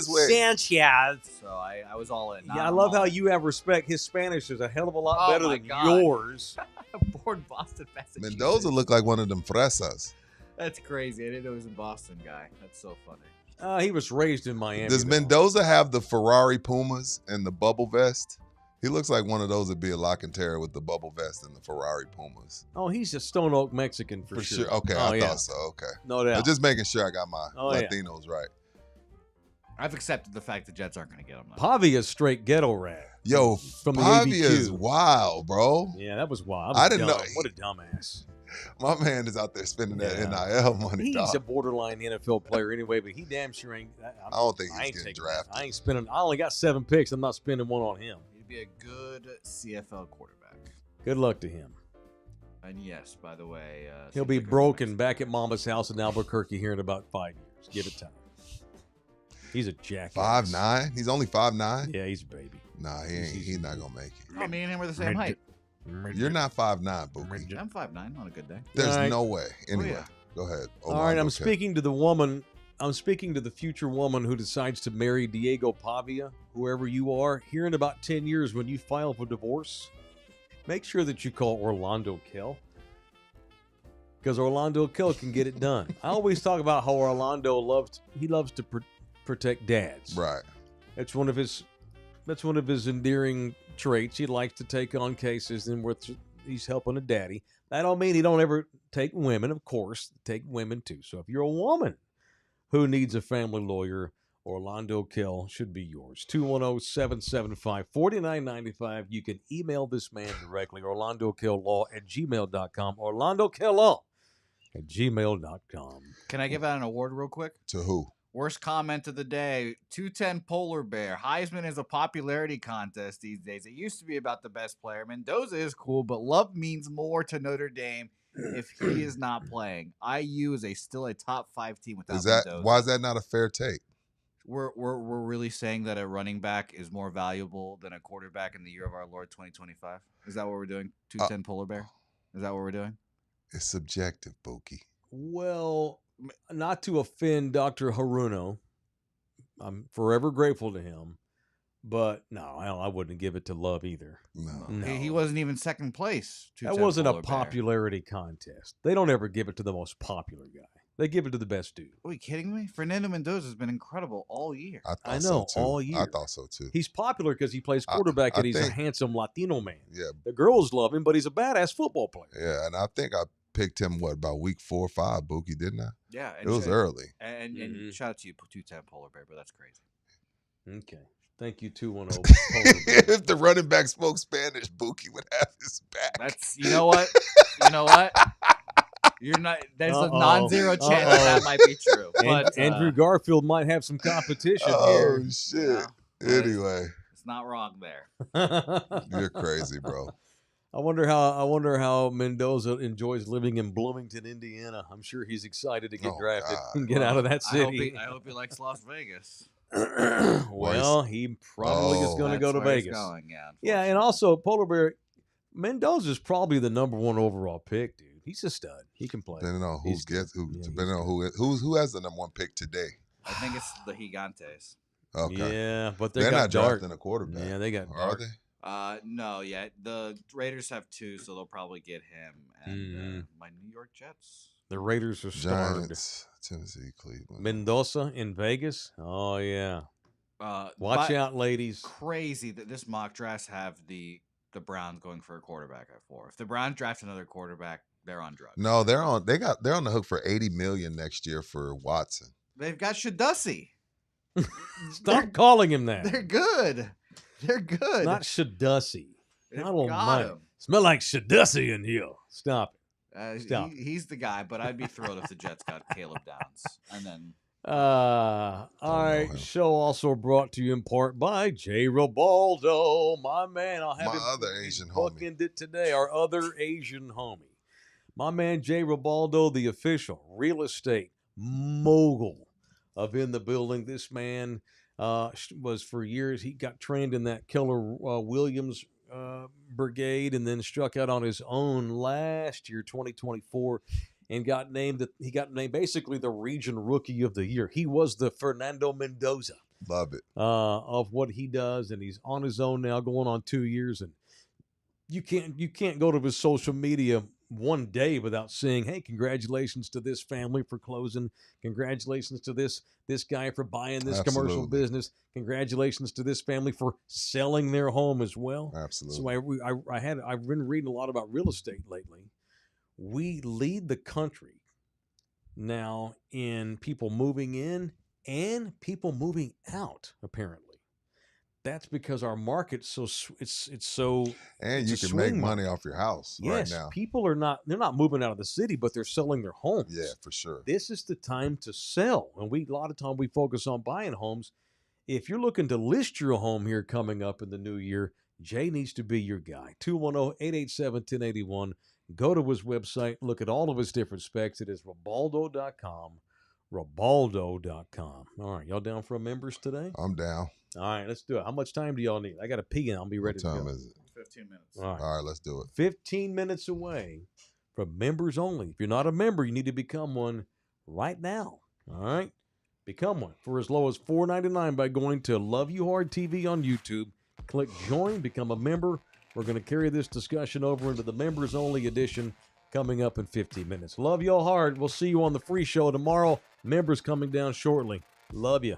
way. Sanchez. So I was all in. Yeah, I love how you have respect. His Spanish is a hell of a lot better than God. yours. Born Boston, Massachusetts. Mendoza looked like one of them fresas. That's crazy. I didn't know he was a Boston guy. That's so funny. He was raised in Miami. Does Mendoza have the Ferrari Pumas and the bubble vest? He looks like one of those would be a lock and terror with the bubble vest and the Ferrari Pumas. Oh, he's a Stone Oak Mexican for sure. Okay, I thought so. Okay. No doubt. I'm just making sure I got my Latinos right. I've accepted the fact the Jets aren't going to get him. Pavia's straight ghetto rat. Yo, from the Pavia ABQ. is wild, bro. Yeah, that was wild. I didn't know. What a dumbass. My man is out there spending that NIL money. He's a borderline NFL player anyway, but he damn sure ain't. I don't think he's getting drafted. I ain't spending. I only got 7 picks. I'm not spending one on him. He'd be a good CFL quarterback. Good luck to him. And yes, by the way, he'll be broken back at Mama's house in Albuquerque here in about 5 years. Give it time. He's a jackass. 5'9"? He's only 5'9"? Yeah, he's a baby. Nah, he ain't. He's not gonna make it. Oh, me and him are the same height. You're not 5'9", Bookie. I'm 5'9" on a good day. There's no way. Anyway, go ahead. All right, I'm speaking to the woman. I'm speaking to the future woman who decides to marry Diego Pavia, whoever you are. Here in about 10 years, when you file for divorce, make sure that you call Orlando Kell, because Orlando Kell can get it done. I always talk about how Orlando loves to protect dads. Right. That's one of his endearing traits. He likes to take on cases in which he's helping a daddy. That don't mean he don't ever take women, of course. Take women too. So if you're a woman who needs a family lawyer, Orlando Kell should be yours. 210-775-4995. You can email this man directly, orlandokell@gmail.com. orlandokell@gmail.com. Can I give out an award real quick? To who? Worst comment of the day, 210 Polar Bear. Heisman is a popularity contest these days. It used to be about the best player. Mendoza is cool, but love means more to Notre Dame if he is not playing. IU is still a top 5 team without Mendoza. Why is that not a fair take? We're really saying that a running back is more valuable than a quarterback in the year of our Lord 2025? Is that what we're doing? 210 Polar Bear? Is that what we're doing? It's subjective, Bookie. Well, not to offend Dr. Haruno, I'm forever grateful to him, but no, I wouldn't give it to Love either. No. He wasn't even second place. That wasn't a popularity contest. They don't ever give it to the most popular guy. They give it to the best dude. Are you kidding me? Fernando Mendoza has been incredible all year. I know, all year. I thought so too. He's popular because he plays quarterback and he's a handsome Latino man. Yeah. The girls love him, but he's a badass football player. Yeah, and I think I picked him, about week 4 or 5, Bookie, didn't I? Yeah. It was early. And shout out to you, 210 Polar Bear, but that's crazy. Okay. Thank you, 210 Polar Bear. If the running back spoke Spanish, Bookie would have his back. That's, you know what? You're not. There's a non-zero chance that might be true. But Andrew Garfield might have some competition here. Oh shit! Anyway, it's not wrong there. You're crazy, bro. I wonder how Mendoza enjoys living in Bloomington, Indiana. I'm sure he's excited to get drafted and get out of that city. I hope he likes Las Vegas. Well, he probably is going to go to Vegas. Yeah, and also Polar Bear, Mendoza's probably the number 1 overall pick, dude. He's a stud. He can play. Depending on depending on who has the number 1 pick today. I think it's the Gigantes. Okay. Yeah, but they're got not dark. drafting a quarterback. Yeah, they got Are dark. they? No, yeah. The Raiders have 2, so they'll probably get him. And my New York Jets. The Raiders are starved. Giants, Tennessee, Cleveland. Mendoza in Vegas. Oh yeah. Watch out, ladies. Crazy that this mock drafts have the Browns going for a quarterback at 4. If the Browns draft another quarterback, they're on drugs. No, they're on the hook for $80 million next year for Watson. They've got Shadussy. Stop calling him that. They're good. They're good. Not Shadussy. They've I don't got mind. him. Smell like Shadussy in here. Stop it. He's the guy, but I'd be thrilled if the Jets got Caleb Downs. And then all right. Show also brought to you in part by Jay Ribaldo, my man. I'll have my other Asian homie. Bookend it today. Our other Asian homie, my man Jay Ribaldo, the official real estate mogul of In the Building. This man was for years. He got trained in that Keller Williams brigade and then struck out on his own last year, 2024, and got named basically the region rookie of the year. He was the Fernando Mendoza. Love it. Of what he does, and he's on his own now, going on 2 years, and you can't go to his social media one day without saying, hey, congratulations to this family for closing, congratulations to this guy for buying this commercial business, congratulations to this family for selling their home as well. Absolutely. So I've been reading a lot about real estate lately. We lead the country now in people moving in and people moving out, apparently. That's because our market's it's so. And you can make money off your house right now. People they're not moving out of the city, but they're selling their homes. Yeah, for sure. This is the time to sell. And a lot of time we focus on buying homes. If you're looking to list your home here coming up in the new year, Jay needs to be your guy. 210-887-1081. Go to his website, look at all of his different specs. It is Ribaldo.com. Ribaldo.com. All right, y'all down for a members today? I'm down. All right, let's do it. How much time do y'all need? I got to pee and I'll be ready to go. What time is it? 15 minutes. All right, let's do it. 15 minutes away from members only. If you're not a member, you need to become one right now. All right? Become one for as low as $4.99 by going to Love You Hard TV on YouTube. Click join, become a member. We're going to carry this discussion over into the members only edition coming up in 15 minutes. Love y'all hard. We'll see you on the free show tomorrow. Members coming down shortly. Love you.